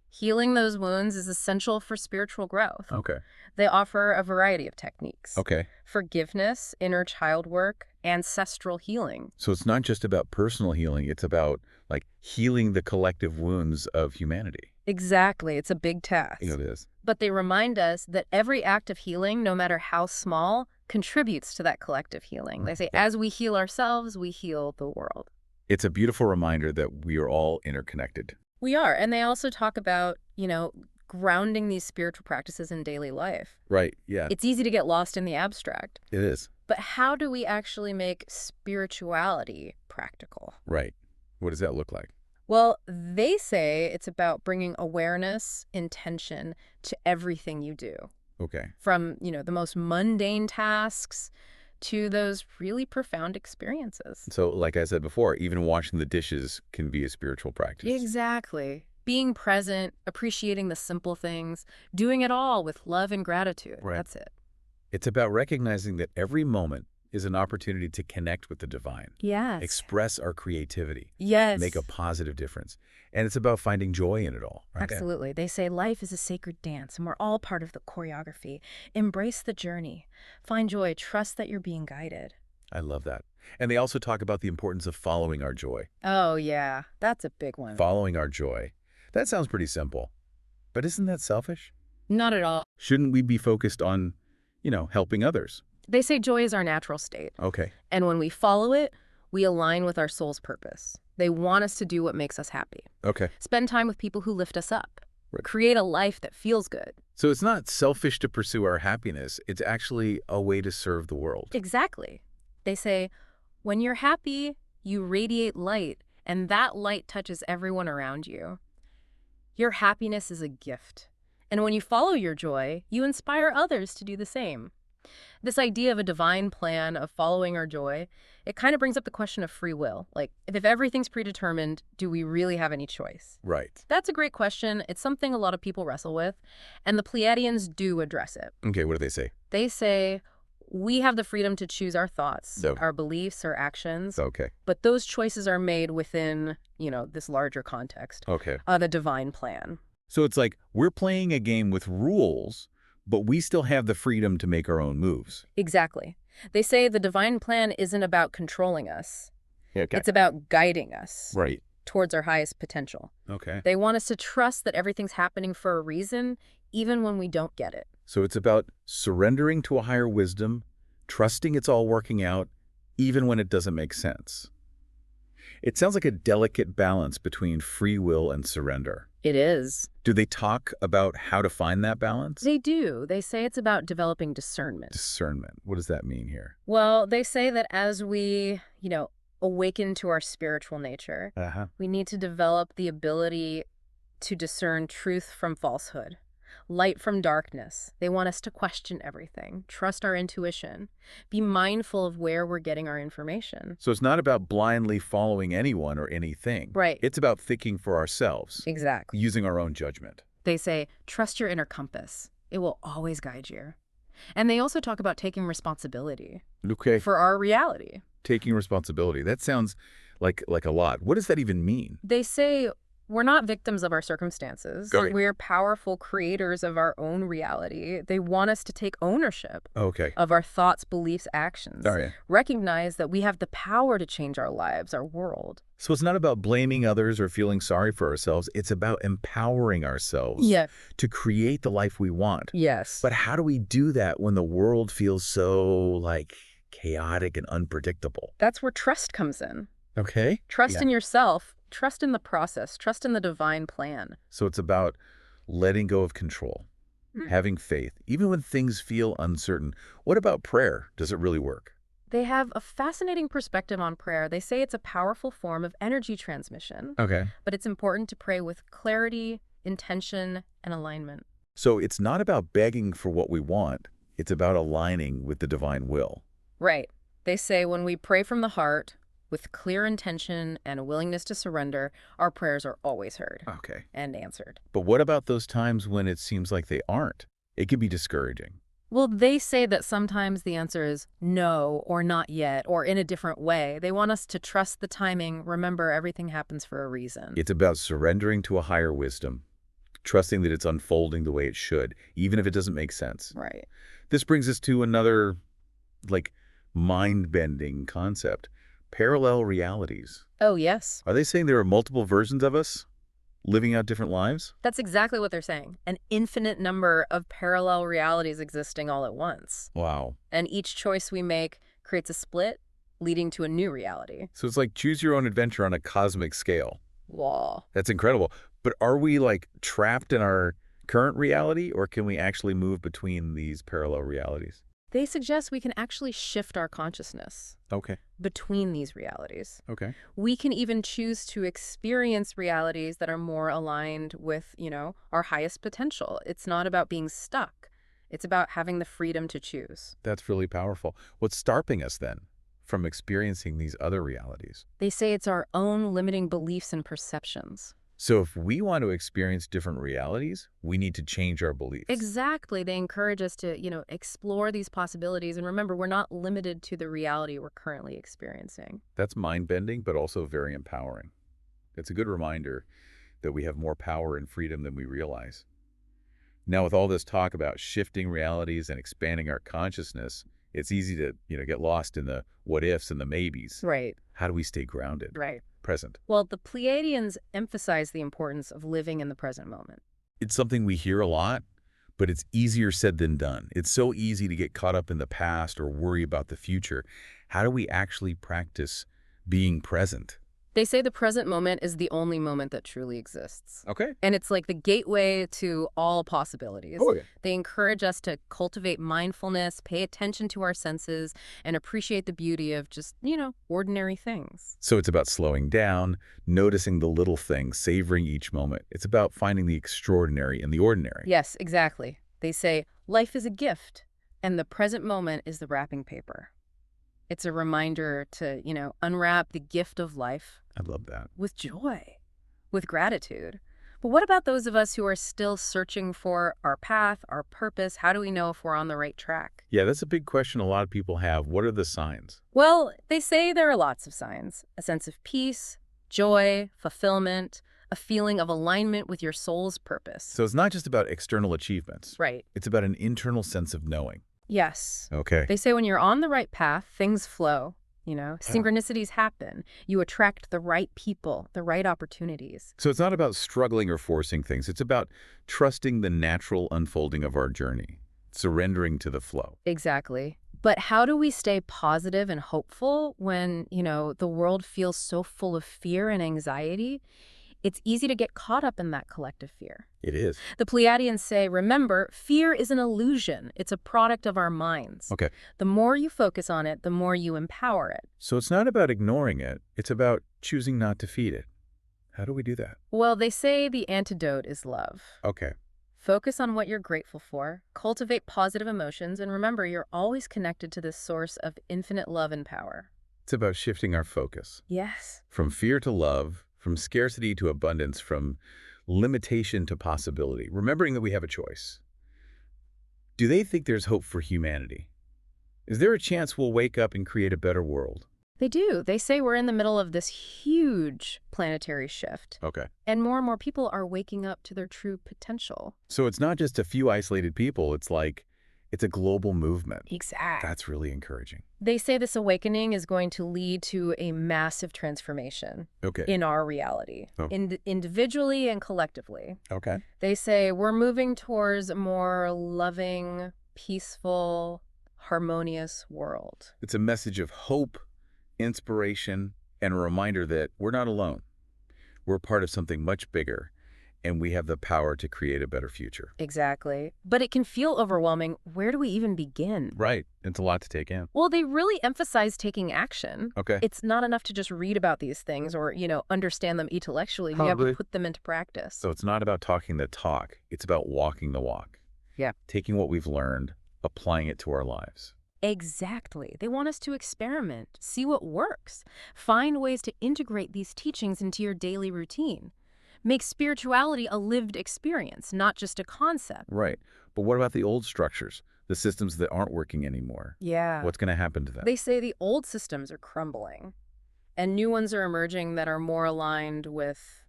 [SPEAKER 2] Healing those wounds is essential for spiritual growth.
[SPEAKER 1] Okay.
[SPEAKER 2] They offer a variety of techniques.
[SPEAKER 1] Okay.
[SPEAKER 2] Forgiveness, inner child work, ancestral healing.
[SPEAKER 1] So it's not just about personal healing. It's about like healing the collective wounds of humanity.
[SPEAKER 2] Exactly. It's a big task.
[SPEAKER 1] It is.
[SPEAKER 2] But they remind us that every act of healing, no matter how small, contributes to that collective healing. They say, as we heal ourselves, we heal the world.
[SPEAKER 1] It's a beautiful reminder that we are all interconnected.
[SPEAKER 2] We are. And they also talk about, grounding these spiritual practices in daily life.
[SPEAKER 1] Right. Yeah,
[SPEAKER 2] It's easy to get lost in the abstract.
[SPEAKER 1] it is.
[SPEAKER 2] But how do we actually make spirituality practical?
[SPEAKER 1] Right. What does that look like?
[SPEAKER 2] Well, they say it's about bringing awareness, intention to everything you do.
[SPEAKER 1] Okay.
[SPEAKER 2] From, the most mundane tasks to those really profound experiences.
[SPEAKER 1] So like I said before, even washing the dishes can be a spiritual practice.
[SPEAKER 2] Exactly. Being present, appreciating the simple things, doing it all with love and gratitude.
[SPEAKER 1] Right.
[SPEAKER 2] That's it.
[SPEAKER 1] It's about recognizing that every moment is an opportunity to connect with the divine,
[SPEAKER 2] Yes.
[SPEAKER 1] express our creativity, make a
[SPEAKER 2] Yes.
[SPEAKER 1] positive difference. And it's about finding joy in it all, right? Yeah.
[SPEAKER 2] Absolutely. They say life is a sacred dance, and we're all part of the choreography. Embrace the journey. Find joy. Trust that you're being guided.
[SPEAKER 1] I love that. And they also talk about the importance of following our joy.
[SPEAKER 2] Oh, yeah. That's a big one.
[SPEAKER 1] Following our joy. That sounds pretty simple. But isn't that selfish?
[SPEAKER 2] Not at all.
[SPEAKER 1] Shouldn't we be focused on, helping others?
[SPEAKER 2] They say joy is our natural state.
[SPEAKER 1] Okay.
[SPEAKER 2] And when we follow it, we align with our soul's purpose. They want us to do what makes us happy.
[SPEAKER 1] Okay.
[SPEAKER 2] Spend time with people who lift us up.
[SPEAKER 1] Right.
[SPEAKER 2] Create a life that feels good.
[SPEAKER 1] So it's not selfish to pursue our happiness. It's actually a way to serve the world.
[SPEAKER 2] Exactly. They say, when you're happy, you radiate light, and that light touches everyone around you. Your happiness is a gift. And when you follow your joy, you inspire others to do the same. This idea of a divine plan of following our joy, it kind of brings up the question of free will. Like, if everything's predetermined, do we really have any choice?
[SPEAKER 1] Right.
[SPEAKER 2] That's a great question. It's something a lot of people wrestle with, and the Pleiadians do address it.
[SPEAKER 1] Okay, what do they say?
[SPEAKER 2] They say, we have the freedom to choose our thoughts,
[SPEAKER 1] No.
[SPEAKER 2] our beliefs, our actions,
[SPEAKER 1] Okay.
[SPEAKER 2] but those choices are made within, this larger context,
[SPEAKER 1] Okay.
[SPEAKER 2] the divine plan.
[SPEAKER 1] So it's like we're playing a game with rules, but we still have the freedom to make our own moves.
[SPEAKER 2] Exactly. They say the divine plan isn't about controlling us.
[SPEAKER 1] Okay.
[SPEAKER 2] It's about guiding us
[SPEAKER 1] Right.
[SPEAKER 2] towards our highest potential.
[SPEAKER 1] Okay.
[SPEAKER 2] They want us to trust that everything's happening for a reason, even when we don't get it.
[SPEAKER 1] So it's about surrendering to a higher wisdom, trusting it's all working out, even when it doesn't make sense. It sounds like a delicate balance between free will and surrender.
[SPEAKER 2] It is.
[SPEAKER 1] Do they talk about how to find that balance?
[SPEAKER 2] They do. They say it's about developing discernment.
[SPEAKER 1] Discernment. What does that mean here?
[SPEAKER 2] Well, they say that as we, awaken to our spiritual nature, we need to develop the ability to discern truth from falsehood, light from darkness. They want us to question everything, trust our intuition, be mindful of where we're getting our information.
[SPEAKER 1] So it's not about blindly following anyone or anything.
[SPEAKER 2] Right.
[SPEAKER 1] It's about thinking for ourselves,
[SPEAKER 2] Exactly.
[SPEAKER 1] using our own judgment.
[SPEAKER 2] They say, trust your inner compass. It will always guide you. And they also talk about taking responsibility
[SPEAKER 1] Okay.
[SPEAKER 2] for our reality.
[SPEAKER 1] Taking responsibility. That sounds like a lot. What does that even mean?
[SPEAKER 2] They say we're not victims of our circumstances.
[SPEAKER 1] Okay.
[SPEAKER 2] We're powerful creators of our own reality. They want us to take ownership
[SPEAKER 1] Okay.
[SPEAKER 2] of our thoughts, beliefs, actions.
[SPEAKER 1] All right.
[SPEAKER 2] Recognize that we have the power to change our lives, our world.
[SPEAKER 1] So it's not about blaming others or feeling sorry for ourselves. It's about empowering ourselves to create the life we want.
[SPEAKER 2] Yes.
[SPEAKER 1] But how do we do that when the world feels so, chaotic and unpredictable?
[SPEAKER 2] That's where trust comes in.
[SPEAKER 1] Okay.
[SPEAKER 2] Trust in yourself. Trust in the process. Trust in the divine plan.
[SPEAKER 1] So it's about letting go of control, having faith, even when things feel uncertain. What about prayer? Does it really work?
[SPEAKER 2] They have a fascinating perspective on prayer. They say it's a powerful form of energy transmission,
[SPEAKER 1] Okay.
[SPEAKER 2] but it's important to pray with clarity, intention, and alignment.
[SPEAKER 1] So it's not about begging for what we want. It's about aligning with the divine will.
[SPEAKER 2] Right. They say when we pray from the heart, with clear intention and a willingness to surrender, our prayers are always heard
[SPEAKER 1] Okay.
[SPEAKER 2] and answered.
[SPEAKER 1] But what about those times when it seems like they aren't? It can be discouraging.
[SPEAKER 2] Well, they say that sometimes the answer is no, or not yet, or in a different way. They want us to trust the timing. Remember, everything happens for a reason.
[SPEAKER 1] It's about surrendering to a higher wisdom, trusting that it's unfolding the way it should, even if it doesn't make sense.
[SPEAKER 2] Right.
[SPEAKER 1] This brings us to another, mind-bending concept. Parallel realities.
[SPEAKER 2] Oh, yes.
[SPEAKER 1] Are they saying there are multiple versions of us living out different lives?
[SPEAKER 2] That's exactly what they're saying. An infinite number of parallel realities existing all at once.
[SPEAKER 1] Wow.
[SPEAKER 2] And each choice we make creates a split, leading to a new reality.
[SPEAKER 1] So it's like choose your own adventure on a cosmic scale.
[SPEAKER 2] Wow.
[SPEAKER 1] That's incredible. But are we trapped in our current reality, or can we actually move between these parallel realities?
[SPEAKER 2] They suggest we can actually shift our consciousness
[SPEAKER 1] Okay.
[SPEAKER 2] between these realities.
[SPEAKER 1] Okay.
[SPEAKER 2] We can even choose to experience realities that are more aligned with, our highest potential. It's not about being stuck. It's about having the freedom to choose.
[SPEAKER 1] That's really powerful. What's stopping us then from experiencing these other realities?
[SPEAKER 2] They say it's our own limiting beliefs and perceptions.
[SPEAKER 1] So if we want to experience different realities, we need to change our beliefs.
[SPEAKER 2] Exactly. They encourage us to, explore these possibilities. And remember, we're not limited to the reality we're currently experiencing.
[SPEAKER 1] That's mind-bending, but also very empowering. It's a good reminder that we have more power and freedom than we realize. Now, with all this talk about shifting realities and expanding our consciousness, it's easy to, get lost in the what ifs and the maybes.
[SPEAKER 2] Right.
[SPEAKER 1] How do we stay grounded?
[SPEAKER 2] Right.
[SPEAKER 1] Present.
[SPEAKER 2] Well, the Pleiadians emphasize the importance of living in the present moment.
[SPEAKER 1] It's something we hear a lot, but it's easier said than done. It's so easy to get caught up in the past or worry about the future. How do we actually practice being present?
[SPEAKER 2] They say the present moment is the only moment that truly exists.
[SPEAKER 1] Okay.
[SPEAKER 2] And it's like the gateway to all possibilities.
[SPEAKER 1] Oh, yeah.
[SPEAKER 2] They encourage us to cultivate mindfulness, pay attention to our senses, and appreciate the beauty of just, ordinary things.
[SPEAKER 1] So it's about slowing down, noticing the little things, savoring each moment. It's about finding the extraordinary in the ordinary.
[SPEAKER 2] Yes, exactly. They say life is a gift, and the present moment is the wrapping paper. It's a reminder to, unwrap the gift of life
[SPEAKER 1] I love that.
[SPEAKER 2] with joy, with gratitude. But what about those of us who are still searching for our path, our purpose? How do we know if we're on the right track?
[SPEAKER 1] Yeah, that's a big question a lot of people have. What are the signs?
[SPEAKER 2] Well, they say there are lots of signs. A sense of peace, joy, fulfillment, a feeling of alignment with your soul's purpose.
[SPEAKER 1] So it's not just about external achievements.
[SPEAKER 2] Right.
[SPEAKER 1] It's about an internal sense of knowing.
[SPEAKER 2] Yes.
[SPEAKER 1] Okay.
[SPEAKER 2] They say when you're on the right path, things flow. Synchronicities happen. You attract the right people, the right opportunities.
[SPEAKER 1] So it's not about struggling or forcing things. It's about trusting the natural unfolding of our journey, surrendering to the flow.
[SPEAKER 2] Exactly. But how do we stay positive and hopeful when, the world feels so full of fear and anxiety? It's easy to get caught up in that collective fear.
[SPEAKER 1] It is.
[SPEAKER 2] The Pleiadians say, remember, fear is an illusion. It's a product of our minds.
[SPEAKER 1] Okay.
[SPEAKER 2] The more you focus on it, the more you empower it.
[SPEAKER 1] So it's not about ignoring it. It's about choosing not to feed it. How do we do that?
[SPEAKER 2] Well, they say the antidote is love.
[SPEAKER 1] Okay.
[SPEAKER 2] Focus on what you're grateful for, cultivate positive emotions, and remember, you're always connected to this source of infinite love and power.
[SPEAKER 1] It's about shifting our focus
[SPEAKER 2] Yes.
[SPEAKER 1] from fear to love, from scarcity to abundance, from limitation to possibility, remembering that we have a choice. Do they think there's hope for humanity? Is there a chance we'll wake up and create a better world?
[SPEAKER 2] They do. They say we're in the middle of this huge planetary shift.
[SPEAKER 1] Okay.
[SPEAKER 2] And more people are waking up to their true potential.
[SPEAKER 1] So it's not just a few isolated people. It's a global movement.
[SPEAKER 2] Exactly.
[SPEAKER 1] That's really encouraging.
[SPEAKER 2] They say this awakening is going to lead to a massive transformation
[SPEAKER 1] Okay.
[SPEAKER 2] in our reality,
[SPEAKER 1] Oh.
[SPEAKER 2] individually and collectively.
[SPEAKER 1] Okay.
[SPEAKER 2] They say we're moving towards a more loving, peaceful, harmonious world.
[SPEAKER 1] It's a message of hope, inspiration, and a reminder that we're not alone. We're part of something much bigger, and we have the power to create a better future.
[SPEAKER 2] Exactly. But it can feel overwhelming. Where do we even begin?
[SPEAKER 1] Right. It's a lot to take in.
[SPEAKER 2] Well, they really emphasize taking action.
[SPEAKER 1] Okay.
[SPEAKER 2] It's not enough to just read about these things or, understand them intellectually. You have
[SPEAKER 1] Probably.
[SPEAKER 2] to put them into practice.
[SPEAKER 1] So it's not about talking the talk. It's about walking the walk.
[SPEAKER 2] Yeah.
[SPEAKER 1] Taking what we've learned, applying it to our lives.
[SPEAKER 2] Exactly. They want us to experiment, see what works, find ways to integrate these teachings into your daily routine. Make spirituality a lived experience, not just a concept.
[SPEAKER 1] Right. But what about the old structures, the systems that aren't working anymore?
[SPEAKER 2] Yeah.
[SPEAKER 1] What's going to happen to them?
[SPEAKER 2] They say the old systems are crumbling and new ones are emerging that are more aligned with,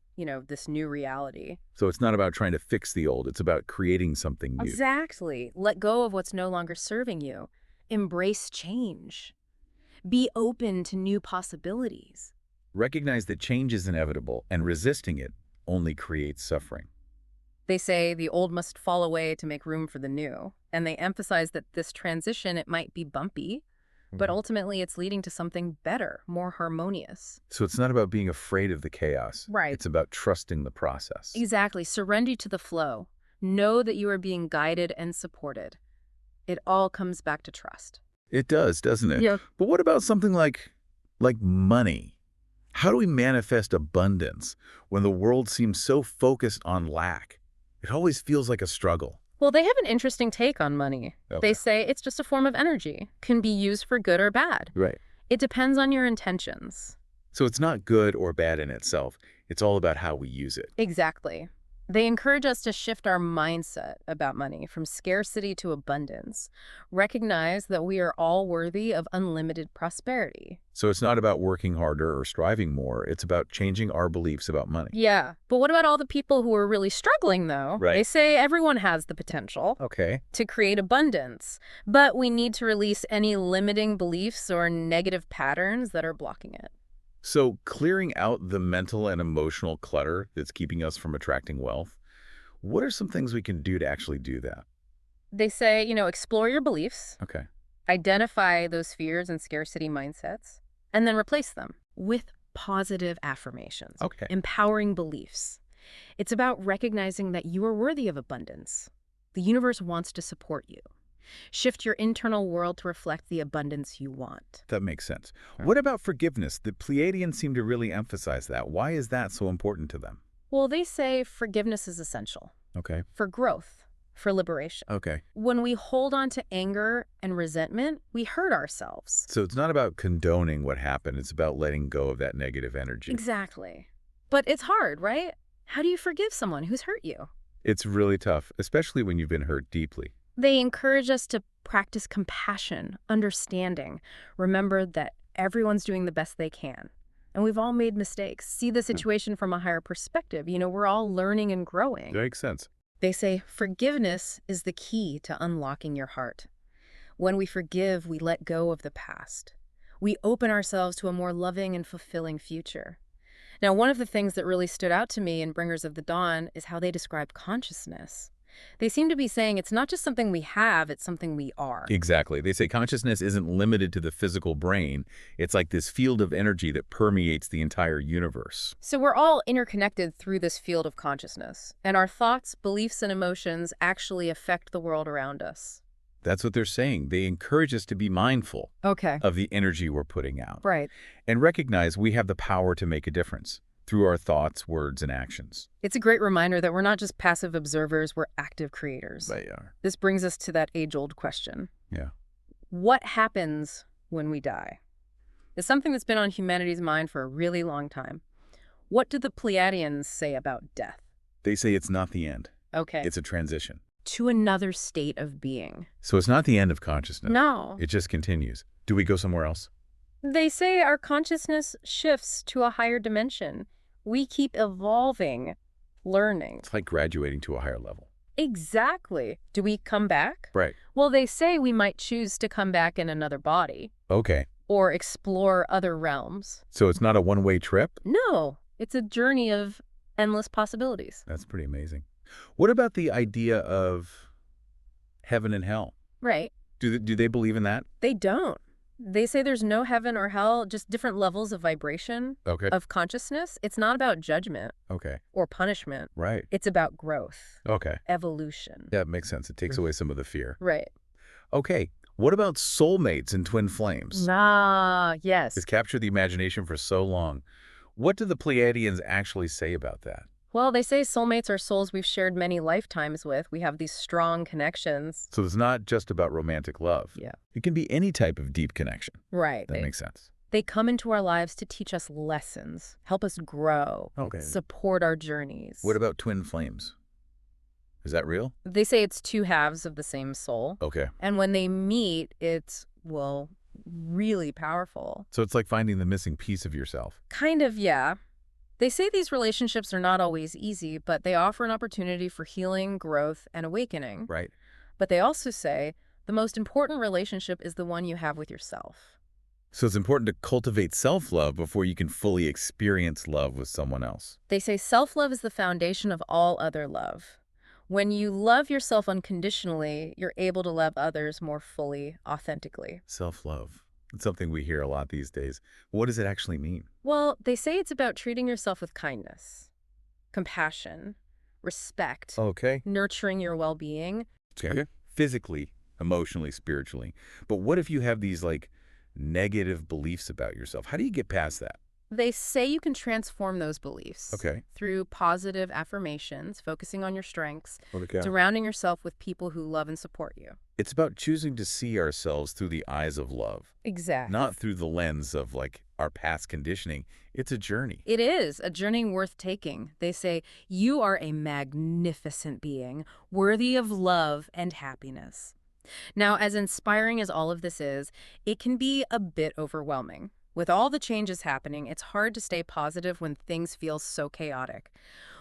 [SPEAKER 2] this new reality.
[SPEAKER 1] So it's not about trying to fix the old. It's about creating something new.
[SPEAKER 2] Exactly. Let go of what's no longer serving you. Embrace change. Be open to new possibilities.
[SPEAKER 1] Recognize that change is inevitable, and resisting it only creates suffering.
[SPEAKER 2] They say the old must fall away to make room for the new. And they emphasize that this transition, it might be bumpy, but ultimately it's leading to something better, more harmonious.
[SPEAKER 1] So it's not about being afraid of the chaos.
[SPEAKER 2] Right.
[SPEAKER 1] It's about trusting the process.
[SPEAKER 2] Exactly. Surrender to the flow. Know that you are being guided and supported. It all comes back to trust.
[SPEAKER 1] It does, doesn't it?
[SPEAKER 2] Yeah.
[SPEAKER 1] But what about something like money? How do we manifest abundance when the world seems so focused on lack? It always feels like a struggle.
[SPEAKER 2] Well, they have an interesting take on money.
[SPEAKER 1] Okay.
[SPEAKER 2] They say it's just a form of energy, can be used for good or bad.
[SPEAKER 1] Right.
[SPEAKER 2] It depends on your intentions.
[SPEAKER 1] So it's not good or bad in itself. It's all about how we use it.
[SPEAKER 2] Exactly. They encourage us to shift our mindset about money from scarcity to abundance. Recognize that we are all worthy of unlimited prosperity.
[SPEAKER 1] So it's not about working harder or striving more. It's about changing our beliefs about money.
[SPEAKER 2] Yeah. But what about all the people who are really struggling, though?
[SPEAKER 1] Right.
[SPEAKER 2] They say everyone has the potential
[SPEAKER 1] Okay.
[SPEAKER 2] to create abundance, but we need to release any limiting beliefs or negative patterns that are blocking it.
[SPEAKER 1] So clearing out the mental and emotional clutter that's keeping us from attracting wealth, what are some things we can do to actually do that?
[SPEAKER 2] They say, explore your beliefs,
[SPEAKER 1] Okay.
[SPEAKER 2] identify those fears and scarcity mindsets, and then replace them with positive affirmations,
[SPEAKER 1] Okay.
[SPEAKER 2] empowering beliefs. It's about recognizing that you are worthy of abundance. The universe wants to support you. Shift your internal world to reflect the abundance you want.
[SPEAKER 1] That makes sense.
[SPEAKER 2] Sure.
[SPEAKER 1] What about forgiveness? The Pleiadians seem to really emphasize that. Why is that so important to them?
[SPEAKER 2] Well, they say forgiveness is essential
[SPEAKER 1] Okay.
[SPEAKER 2] for growth, for liberation.
[SPEAKER 1] Okay.
[SPEAKER 2] When we hold on to anger and resentment, we hurt ourselves.
[SPEAKER 1] So it's not about condoning what happened. It's about letting go of that negative energy.
[SPEAKER 2] Exactly. But it's hard, right? How do you forgive someone who's hurt you?
[SPEAKER 1] It's really tough, especially when you've been hurt deeply.
[SPEAKER 2] They encourage us to practice compassion, understanding. Remember that everyone's doing the best they can. And we've all made mistakes. See the situation from a higher perspective. We're all learning and growing.
[SPEAKER 1] That makes sense.
[SPEAKER 2] They say forgiveness is the key to unlocking your heart. When we forgive, we let go of the past. We open ourselves to a more loving and fulfilling future. Now, one of the things that really stood out to me in Bringers of the Dawn is how they describe consciousness. They seem to be saying it's not just something we have, it's something we are.
[SPEAKER 1] Exactly. They say consciousness isn't limited to the physical brain. It's like this field of energy that permeates the entire universe.
[SPEAKER 2] So we're all interconnected through this field of consciousness, and our thoughts, beliefs, and emotions actually affect the world around us.
[SPEAKER 1] That's what they're saying. They encourage us to be mindful
[SPEAKER 2] Okay.
[SPEAKER 1] of the energy we're putting out
[SPEAKER 2] Right.
[SPEAKER 1] and recognize we have the power to make a difference through our thoughts, words, and actions.
[SPEAKER 2] It's a great reminder that we're not just passive observers, we're active creators.
[SPEAKER 1] They are.
[SPEAKER 2] This brings us to that age-old question.
[SPEAKER 1] Yeah.
[SPEAKER 2] What happens when we die? It's something that's been on humanity's mind for a really long time. What do the Pleiadians say about death?
[SPEAKER 1] They say it's not the end.
[SPEAKER 2] Okay.
[SPEAKER 1] It's a transition.
[SPEAKER 2] To another state of being.
[SPEAKER 1] So it's not the end of consciousness.
[SPEAKER 2] No.
[SPEAKER 1] It just continues. Do we go somewhere else?
[SPEAKER 2] They say our consciousness shifts to a higher dimension. We keep evolving, learning.
[SPEAKER 1] It's like graduating to a higher level.
[SPEAKER 2] Exactly. Do we come back?
[SPEAKER 1] Right.
[SPEAKER 2] Well, they say we might choose to come back in another body
[SPEAKER 1] Okay.
[SPEAKER 2] or explore other realms.
[SPEAKER 1] So it's not a one-way trip?
[SPEAKER 2] No, it's a journey of endless possibilities.
[SPEAKER 1] That's pretty amazing. What about the idea of heaven and hell?
[SPEAKER 2] Right.
[SPEAKER 1] Do they believe in that?
[SPEAKER 2] They don't. They say there's no heaven or hell, just different levels of vibration,
[SPEAKER 1] Okay.
[SPEAKER 2] of consciousness. It's not about judgment
[SPEAKER 1] Okay.
[SPEAKER 2] or punishment.
[SPEAKER 1] Right.
[SPEAKER 2] It's about growth,
[SPEAKER 1] Okay.
[SPEAKER 2] evolution.
[SPEAKER 1] Yeah, it makes sense. It takes away some of the fear.
[SPEAKER 2] Right.
[SPEAKER 1] Okay. What about soulmates and twin flames?
[SPEAKER 2] Ah, yes.
[SPEAKER 1] It's captured the imagination for so long. What do the Pleiadians actually say about that?
[SPEAKER 2] Well, they say soulmates are souls we've shared many lifetimes with. We have these strong connections.
[SPEAKER 1] So it's not just about romantic love.
[SPEAKER 2] Yeah.
[SPEAKER 1] It can be any type of deep connection.
[SPEAKER 2] Right.
[SPEAKER 1] That makes sense.
[SPEAKER 2] They come into our lives to teach us lessons, help us grow,
[SPEAKER 1] Okay.
[SPEAKER 2] support our journeys.
[SPEAKER 1] What about twin flames? Is that real?
[SPEAKER 2] They say it's two halves of the same soul.
[SPEAKER 1] Okay.
[SPEAKER 2] And when they meet, it's, well, really powerful.
[SPEAKER 1] So it's like finding the missing piece of yourself.
[SPEAKER 2] Kind of, yeah. They say these relationships are not always easy, but they offer an opportunity for healing, growth, and awakening.
[SPEAKER 1] Right.
[SPEAKER 2] But they also say the most important relationship is the one you have with yourself.
[SPEAKER 1] So it's important to cultivate self-love before you can fully experience love with someone else.
[SPEAKER 2] They say self-love is the foundation of all other love. When you love yourself unconditionally, you're able to love others more fully, authentically.
[SPEAKER 1] Self-love. It's something we hear a lot these days. What does it actually mean?
[SPEAKER 2] Well, they say it's about treating yourself with kindness, compassion, respect,
[SPEAKER 1] Okay.
[SPEAKER 2] nurturing your well-being.
[SPEAKER 1] Okay. Physically, emotionally, spiritually. But what if you have these negative beliefs about yourself? How do you get past that?
[SPEAKER 2] They say you can transform those beliefs
[SPEAKER 1] Okay.
[SPEAKER 2] through positive affirmations, focusing on your strengths,
[SPEAKER 1] Okay.
[SPEAKER 2] surrounding yourself with people who love and support you.
[SPEAKER 1] It's about choosing to see ourselves through the eyes of love,
[SPEAKER 2] Exactly.
[SPEAKER 1] not through the lens of our past conditioning. It's a journey.
[SPEAKER 2] It is a journey worth taking. They say, you are a magnificent being, worthy of love and happiness. Now, as inspiring as all of this is, it can be a bit overwhelming. With all the changes happening, it's hard to stay positive when things feel so chaotic.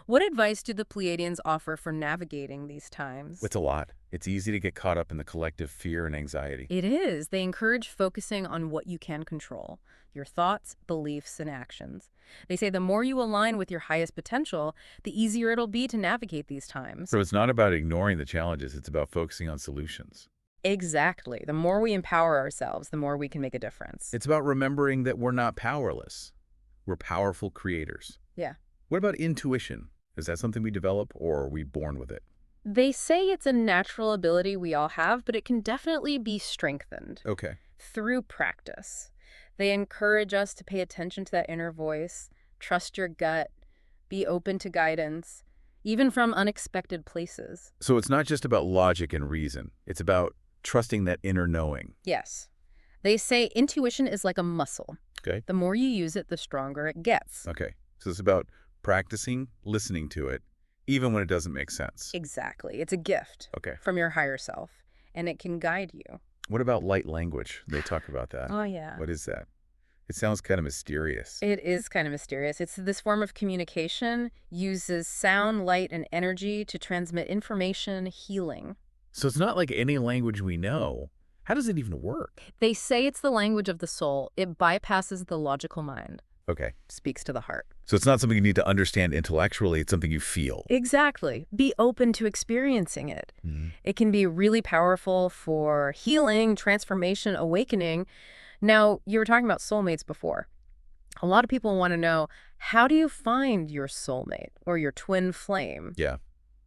[SPEAKER 2] What advice do the Pleiadians offer for navigating these times?
[SPEAKER 1] It's a lot. It's easy to get caught up in the collective fear and anxiety.
[SPEAKER 2] It is. They encourage focusing on what you can control, your thoughts, beliefs, and actions. They say the more you align with your highest potential, the easier it'll be to navigate these times.
[SPEAKER 1] So it's not about ignoring the challenges. It's about focusing on solutions.
[SPEAKER 2] Exactly. The more we empower ourselves, the more we can make a difference.
[SPEAKER 1] It's about remembering that we're not powerless. We're powerful creators.
[SPEAKER 2] Yeah.
[SPEAKER 1] What about intuition? Is that something we develop, or are we born with it?
[SPEAKER 2] They say it's a natural ability we all have, but it can definitely be strengthened
[SPEAKER 1] Okay.
[SPEAKER 2] through practice. They encourage us to pay attention to that inner voice, trust your gut, be open to guidance, even from unexpected places.
[SPEAKER 1] So it's not just about logic and reason. It's about trusting that inner knowing.
[SPEAKER 2] Yes. They say intuition is like a muscle.
[SPEAKER 1] Okay.
[SPEAKER 2] The more you use it, the stronger it gets.
[SPEAKER 1] Okay. So it's about practicing, listening to it, even when it doesn't make sense.
[SPEAKER 2] Exactly. It's a gift
[SPEAKER 1] Okay.
[SPEAKER 2] from your higher self, and it can guide you.
[SPEAKER 1] What about light language? They talk about that.
[SPEAKER 2] Oh, yeah.
[SPEAKER 1] What is that? It sounds kind of mysterious.
[SPEAKER 2] It is kind of mysterious. It's this form of communication, uses sound, light, and energy to transmit information, healing.
[SPEAKER 1] So it's not like any language we know. How does it even work?
[SPEAKER 2] They say it's the language of the soul. It bypasses the logical mind,
[SPEAKER 1] Okay.
[SPEAKER 2] speaks to the heart.
[SPEAKER 1] So it's not something you need to understand intellectually. It's something you feel.
[SPEAKER 2] Exactly. Be open to experiencing it.
[SPEAKER 1] Mhm.
[SPEAKER 2] It can be really powerful for healing, transformation, awakening. Now, you were talking about soulmates before. A lot of people want to know, how do you find your soulmate or your twin flame?
[SPEAKER 1] Yeah.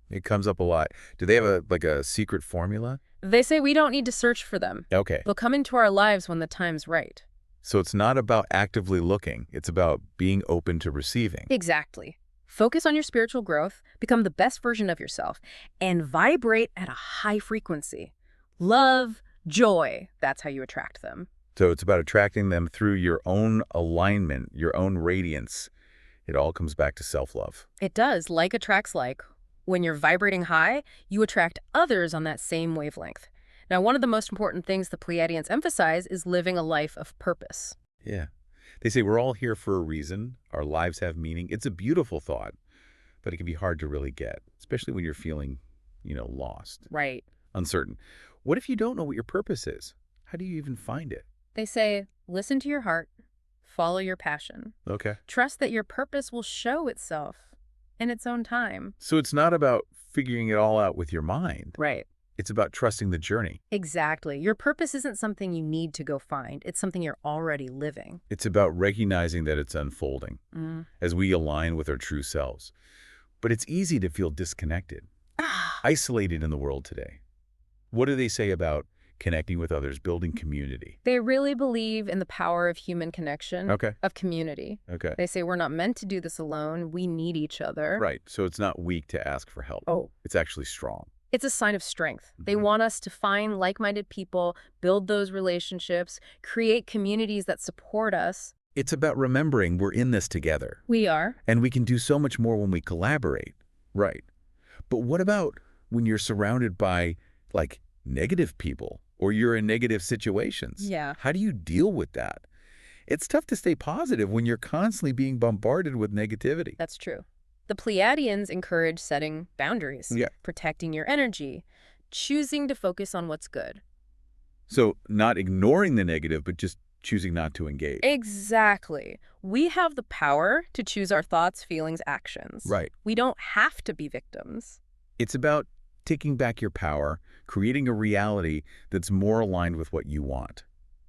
[SPEAKER 1] It comes up a lot. Do they have a secret formula?
[SPEAKER 2] They say we don't need to search for them.
[SPEAKER 1] Okay.
[SPEAKER 2] They'll come into our lives when the time's right.
[SPEAKER 1] So it's not about actively looking. It's about being open to receiving.
[SPEAKER 2] Exactly. Focus on your spiritual growth, become the best version of yourself, and vibrate at a high frequency. Love, joy, that's how you attract them.
[SPEAKER 1] So it's about attracting them through your own alignment, your own radiance. It all comes back to self-love.
[SPEAKER 2] It does. Like attracts like. When you're vibrating high, you attract others on that same wavelength. Now, one of the most important things the Pleiadians emphasize is living a life of purpose.
[SPEAKER 1] Yeah. They say we're all here for a reason. Our lives have meaning. It's a beautiful thought, but it can be hard to really get, especially when you're feeling, lost,
[SPEAKER 2] Right.
[SPEAKER 1] uncertain. What if you don't know what your purpose is? How do you even find it?
[SPEAKER 2] They say, listen to your heart, follow your passion.
[SPEAKER 1] Okay.
[SPEAKER 2] Trust that your purpose will show itself in its own time.
[SPEAKER 1] So it's not about figuring it all out with your mind.
[SPEAKER 2] Right.
[SPEAKER 1] It's about trusting the journey.
[SPEAKER 2] Exactly. Your purpose isn't something you need to go find. It's something you're already living.
[SPEAKER 1] It's about recognizing that it's unfolding as we align with our true selves. But it's easy to feel disconnected, isolated in the world today. What do they say about connecting with others, building community?
[SPEAKER 2] They really believe in the power of human connection,
[SPEAKER 1] Okay.
[SPEAKER 2] of community.
[SPEAKER 1] Okay.
[SPEAKER 2] They say we're not meant to do this alone. We need each other.
[SPEAKER 1] Right. So it's not weak to ask for help.
[SPEAKER 2] Oh.
[SPEAKER 1] It's actually strong.
[SPEAKER 2] It's a sign of strength. They want us to find like-minded people, build those relationships, create communities that support us.
[SPEAKER 1] It's about remembering we're in this together.
[SPEAKER 2] We are.
[SPEAKER 1] And we can do so much more when we collaborate. Right. But what about when you're surrounded by, negative people or you're in negative situations?
[SPEAKER 2] Yeah.
[SPEAKER 1] How do you deal with that? It's tough to stay positive when you're constantly being bombarded with negativity.
[SPEAKER 2] That's true. The Pleiadians encourage setting boundaries, protecting your energy, choosing to focus on what's good.
[SPEAKER 1] So not ignoring the negative, but just choosing not to engage.
[SPEAKER 2] Exactly. We have the power to choose our thoughts, feelings, actions.
[SPEAKER 1] Right.
[SPEAKER 2] We don't have to be victims.
[SPEAKER 1] It's about taking back your power, creating a reality that's more aligned with what you want.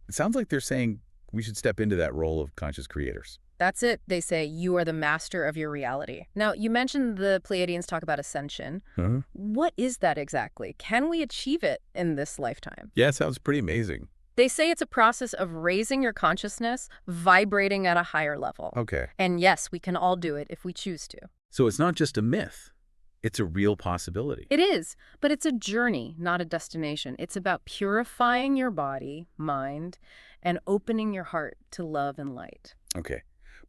[SPEAKER 1] It sounds like they're saying we should step into that role of conscious creators.
[SPEAKER 2] That's it. They say you are the master of your reality. Now, you mentioned the Pleiadians talk about ascension. What is that exactly? Can we achieve it in this lifetime?
[SPEAKER 1] Yeah, it sounds pretty amazing.
[SPEAKER 2] They say it's a process of raising your consciousness, vibrating at a higher level.
[SPEAKER 1] Okay.
[SPEAKER 2] And yes, we can all do it if we choose to.
[SPEAKER 1] So it's not just a myth. It's a real possibility.
[SPEAKER 2] It is, but it's a journey, not a destination. It's about purifying your body, mind, and opening your heart to love and light.
[SPEAKER 1] Okay.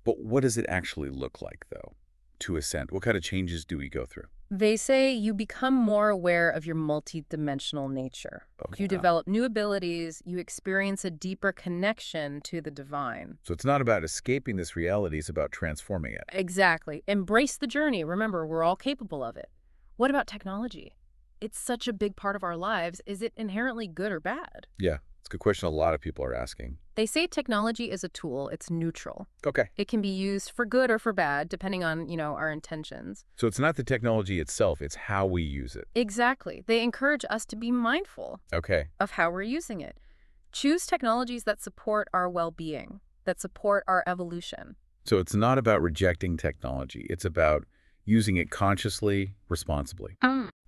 [SPEAKER 1] But what does it actually look like, though, to ascend? What kind of changes do we go through?
[SPEAKER 2] They say you become more aware of your multidimensional nature.
[SPEAKER 1] Okay.
[SPEAKER 2] You develop new abilities, you experience a deeper connection to the divine.
[SPEAKER 1] So it's not about escaping this reality, it's about transforming it.
[SPEAKER 2] Exactly. Embrace the journey. Remember, we're all capable of it. What about technology? It's such a big part of our lives. Is it inherently good or bad?
[SPEAKER 1] Yeah, it's a good question a lot of people are asking.
[SPEAKER 2] They say technology is a tool. It's neutral.
[SPEAKER 1] Okay.
[SPEAKER 2] It can be used for good or for bad, depending on, our intentions.
[SPEAKER 1] So it's not the technology itself, it's how we use it.
[SPEAKER 2] Exactly. They encourage us to be mindful
[SPEAKER 1] Okay.
[SPEAKER 2] of how we're using it. Choose technologies that support our well-being, that support our evolution.
[SPEAKER 1] So it's not about rejecting technology, it's about using it consciously, responsibly.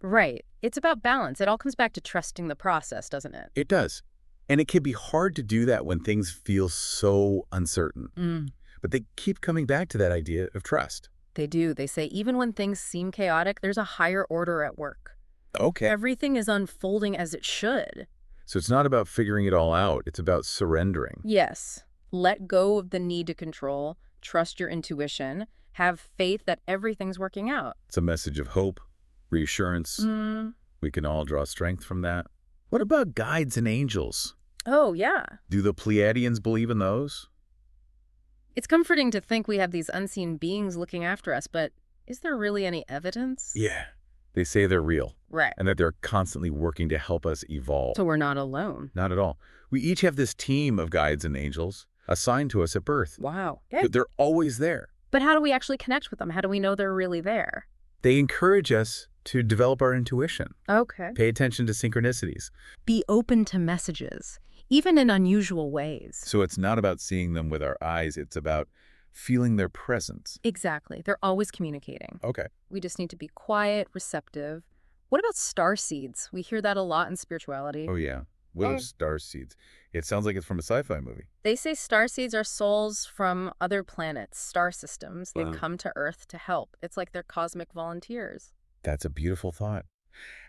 [SPEAKER 2] Right. It's about balance. It all comes back to trusting the process, doesn't it?
[SPEAKER 1] It does. And it can be hard to do that when things feel so uncertain. But they keep coming back to that idea of trust.
[SPEAKER 2] They do. They say even when things seem chaotic, there's a higher order at work.
[SPEAKER 1] Okay.
[SPEAKER 2] Everything is unfolding as it should.
[SPEAKER 1] So it's not about figuring it all out, it's about surrendering.
[SPEAKER 2] Yes. Let go of the need to control, trust your intuition, have faith that everything's working out.
[SPEAKER 1] It's a message of hope, reassurance. We can all draw strength from that. What about guides and angels?
[SPEAKER 2] Oh, yeah.
[SPEAKER 1] Do the Pleiadians believe in those?
[SPEAKER 2] It's comforting to think we have these unseen beings looking after us, but is there really any evidence?
[SPEAKER 1] Yeah. They say they're real
[SPEAKER 2] Right.
[SPEAKER 1] and that they're constantly working to help us evolve.
[SPEAKER 2] So we're not alone.
[SPEAKER 1] Not at all. We each have this team of guides and angels assigned to us at birth.
[SPEAKER 2] Wow.
[SPEAKER 1] They're always there.
[SPEAKER 2] But how do we actually connect with them? How do we know they're really there?
[SPEAKER 1] They encourage us to develop our intuition,
[SPEAKER 2] Okay.
[SPEAKER 1] pay attention to synchronicities.
[SPEAKER 2] Be open to messages, even in unusual ways.
[SPEAKER 1] So it's not about seeing them with our eyes, it's about feeling their presence.
[SPEAKER 2] Exactly. They're always communicating.
[SPEAKER 1] Okay.
[SPEAKER 2] We just need to be quiet, receptive. What about star seeds? We hear that a lot in spirituality.
[SPEAKER 1] Oh, yeah. What are star seeds? It sounds like it's from a sci-fi movie.
[SPEAKER 2] They say star seeds are souls from other planets, star systems. They've
[SPEAKER 1] Wow.
[SPEAKER 2] come to Earth to help. It's like they're cosmic volunteers.
[SPEAKER 1] That's a beautiful thought.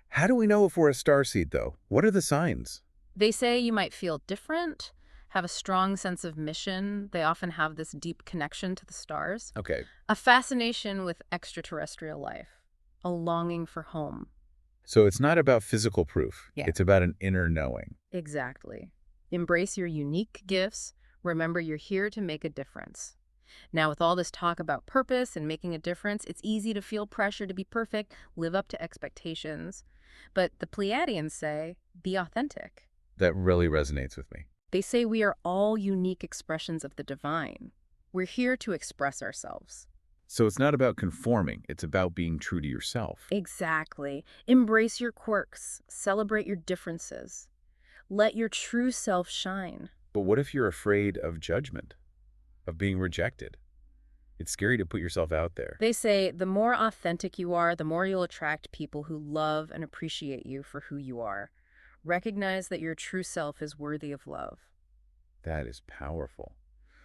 [SPEAKER 1] How do we know if we're a starseed, though? What are the signs?
[SPEAKER 2] They say you might feel different, have a strong sense of mission. They often have this deep connection to the stars.
[SPEAKER 1] Okay.
[SPEAKER 2] A fascination with extraterrestrial life. A longing for home.
[SPEAKER 1] So it's not about physical proof.
[SPEAKER 2] Yeah.
[SPEAKER 1] It's about an inner knowing.
[SPEAKER 2] Exactly. Embrace your unique gifts. Remember, you're here to make a difference. Now, with all this talk about purpose and making a difference, it's easy to feel pressure to be perfect, live up to expectations. But the Pleiadians say, be authentic.
[SPEAKER 1] That really resonates with me.
[SPEAKER 2] They say we are all unique expressions of the divine. We're here to express ourselves.
[SPEAKER 1] So it's not about conforming. It's about being true to yourself.
[SPEAKER 2] Exactly. Embrace your quirks. Celebrate your differences. Let your true self shine.
[SPEAKER 1] But what if you're afraid of judgment, of being rejected? It's scary to put yourself out there.
[SPEAKER 2] They say the more authentic you are, the more you'll attract people who love and appreciate you for who you are. Recognize that your true self is worthy of love.
[SPEAKER 1] That is powerful.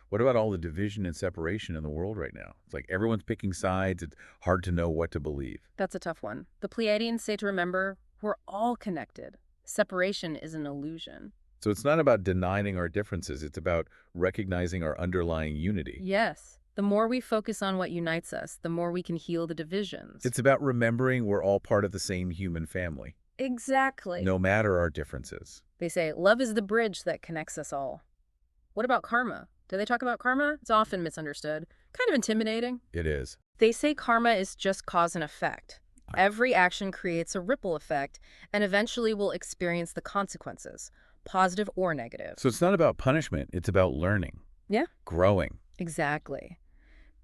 [SPEAKER 1] What about all the division and separation in the world right now? It's like everyone's picking sides. It's hard to know what to believe.
[SPEAKER 2] That's a tough one. The Pleiadians say to remember, we're all connected. Separation is an illusion.
[SPEAKER 1] So it's not about denying our differences. It's about recognizing our underlying unity.
[SPEAKER 2] Yes. The more we focus on what unites us, the more we can heal the divisions.
[SPEAKER 1] It's about remembering we're all part of the same human family,
[SPEAKER 2] Exactly.
[SPEAKER 1] no matter our differences.
[SPEAKER 2] They say love is the bridge that connects us all. What about karma? Do they talk about karma? It's often misunderstood. Kind of intimidating.
[SPEAKER 1] It is.
[SPEAKER 2] They say karma is just cause and effect. Every action creates a ripple effect, and eventually we'll experience the consequences, positive or negative.
[SPEAKER 1] So it's not about punishment. It's about learning.
[SPEAKER 2] Yeah.
[SPEAKER 1] Growing.
[SPEAKER 2] Exactly.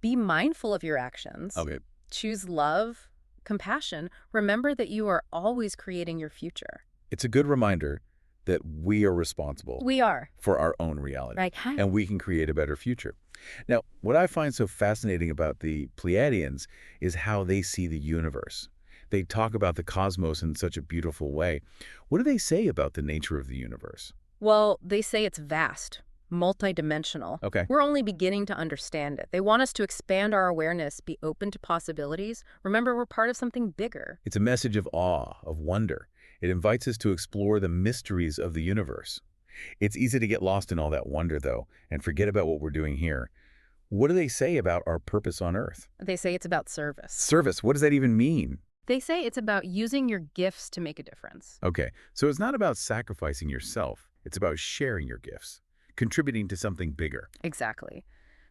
[SPEAKER 2] Be mindful of your actions.
[SPEAKER 1] Okay.
[SPEAKER 2] Choose love, compassion. Remember that you are always creating your future.
[SPEAKER 1] It's a good reminder that we are responsible
[SPEAKER 2] We are.
[SPEAKER 1] for our own reality.
[SPEAKER 2] Right.
[SPEAKER 1] And we can create a better future. Now, what I find so fascinating about the Pleiadians is how they see the universe. They talk about the cosmos in such a beautiful way. What do they say about the nature of the universe?
[SPEAKER 2] Well, they say it's vast, multidimensional.
[SPEAKER 1] Okay.
[SPEAKER 2] We're only beginning to understand it. They want us to expand our awareness, be open to possibilities. Remember, we're part of something bigger.
[SPEAKER 1] It's a message of awe, of wonder. It invites us to explore the mysteries of the universe. It's easy to get lost in all that wonder, though, and forget about what we're doing here. What do they say about our purpose on Earth?
[SPEAKER 2] They say it's about service.
[SPEAKER 1] Service, what does that even mean?
[SPEAKER 2] They say it's about using your gifts to make a difference.
[SPEAKER 1] Okay, so it's not about sacrificing yourself. It's about sharing your gifts, contributing to something bigger.
[SPEAKER 2] Exactly.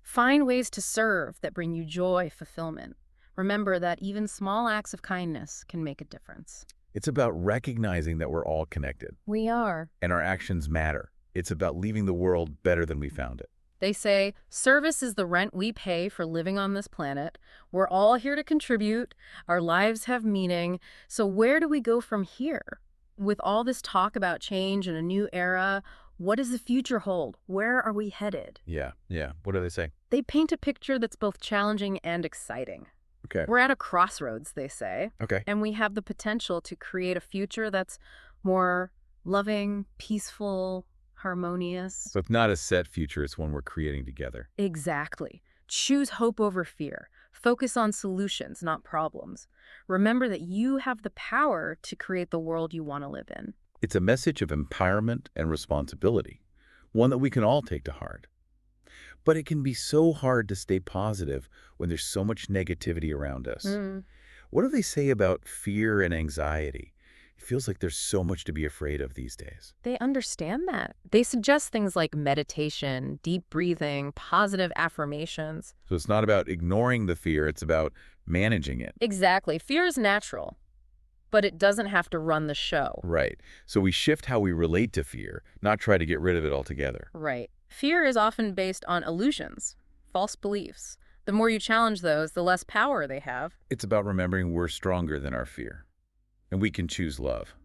[SPEAKER 2] Find ways to serve that bring you joy, fulfillment. Remember that even small acts of kindness can make a difference.
[SPEAKER 1] It's about recognizing that we're all connected,
[SPEAKER 2] We are.
[SPEAKER 1] and our actions matter. It's about leaving the world better than we found it.
[SPEAKER 2] They say service is the rent we pay for living on this planet. We're all here to contribute. Our lives have meaning. So where do we go from here? With all this talk about change and a new era, what does the future hold? Where are we headed?
[SPEAKER 1] Yeah. What do they say?
[SPEAKER 2] They paint a picture that's both challenging and exciting.
[SPEAKER 1] Okay.
[SPEAKER 2] We're at a crossroads, they say,
[SPEAKER 1] Okay.
[SPEAKER 2] and we have the potential to create a future that's more loving, peaceful, harmonious.
[SPEAKER 1] So it's not a set future, it's one we're creating together.
[SPEAKER 2] Exactly. Choose hope over fear. Focus on solutions, not problems. Remember that you have the power to create the world you want to live in.
[SPEAKER 1] It's a message of empowerment and responsibility, one that we can all take to heart. But it can be so hard to stay positive when there's so much negativity around us. What do they say about fear and anxiety? It feels like there's so much to be afraid of these days.
[SPEAKER 2] They understand that. They suggest things like meditation, deep breathing, positive affirmations.
[SPEAKER 1] So it's not about ignoring the fear, it's about managing it.
[SPEAKER 2] Exactly. Fear is natural, but it doesn't have to run the show.
[SPEAKER 1] Right. So we shift how we relate to fear, not try to get rid of it altogether.
[SPEAKER 2] Right. Fear is often based on illusions, false beliefs. The more you challenge those, the less power they have.
[SPEAKER 1] It's about remembering we're stronger than our fear. And we can choose love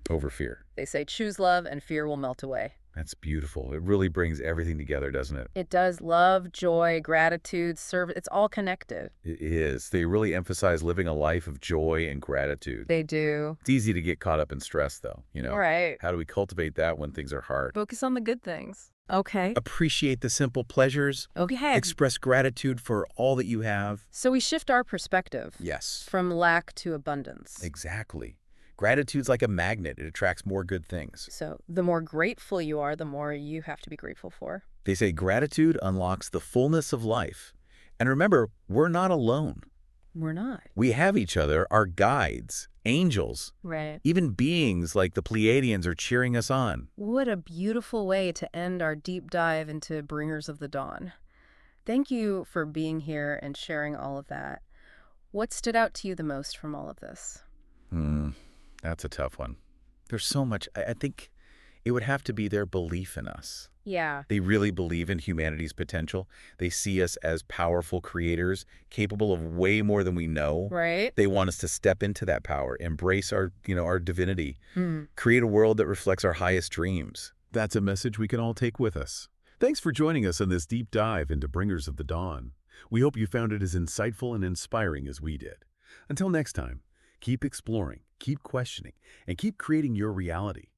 [SPEAKER 1] over fear.
[SPEAKER 2] They say choose love and fear will melt away.
[SPEAKER 1] That's beautiful. It really brings everything together, doesn't it?
[SPEAKER 2] It does. Love, joy, gratitude, service. It's all connected.
[SPEAKER 1] It is. They really emphasize living a life of joy and gratitude.
[SPEAKER 2] They do.
[SPEAKER 1] It's easy to get caught up in stress, though.
[SPEAKER 2] Right.
[SPEAKER 1] How do we cultivate that when things are hard?
[SPEAKER 2] Focus on the good things. Okay.
[SPEAKER 3] Appreciate the simple pleasures.
[SPEAKER 2] Okay.
[SPEAKER 3] Express gratitude for all that you have.
[SPEAKER 2] So we shift our perspective
[SPEAKER 3] Yes.
[SPEAKER 2] from lack to abundance.
[SPEAKER 1] Exactly. Gratitude's like a magnet. It attracts more good things.
[SPEAKER 2] So the more grateful you are, the more you have to be grateful for.
[SPEAKER 1] They say gratitude unlocks the fullness of life. And remember, we're not alone.
[SPEAKER 2] We're not.
[SPEAKER 1] We have each other, our guides, angels,
[SPEAKER 2] Right.
[SPEAKER 1] even beings like the Pleiadians are cheering us on.
[SPEAKER 2] What a beautiful way to end our deep dive into Bringers of the Dawn. Thank you for being here and sharing all of that. What stood out to you the most from all of this?
[SPEAKER 1] That's a tough one. There's so much. I think it would have to be their belief in us.
[SPEAKER 2] Yeah.
[SPEAKER 1] They really believe in humanity's potential. They see us as powerful creators, capable of way more than we know.
[SPEAKER 2] Right?
[SPEAKER 1] They want us to step into that power, embrace our divinity, create a world that reflects our highest dreams. That's a message we can all take with us. Thanks for joining us on this deep dive into Bringers of the Dawn. We hope you found it as insightful and inspiring as we did. Until next time, keep exploring, keep questioning, and keep creating your reality.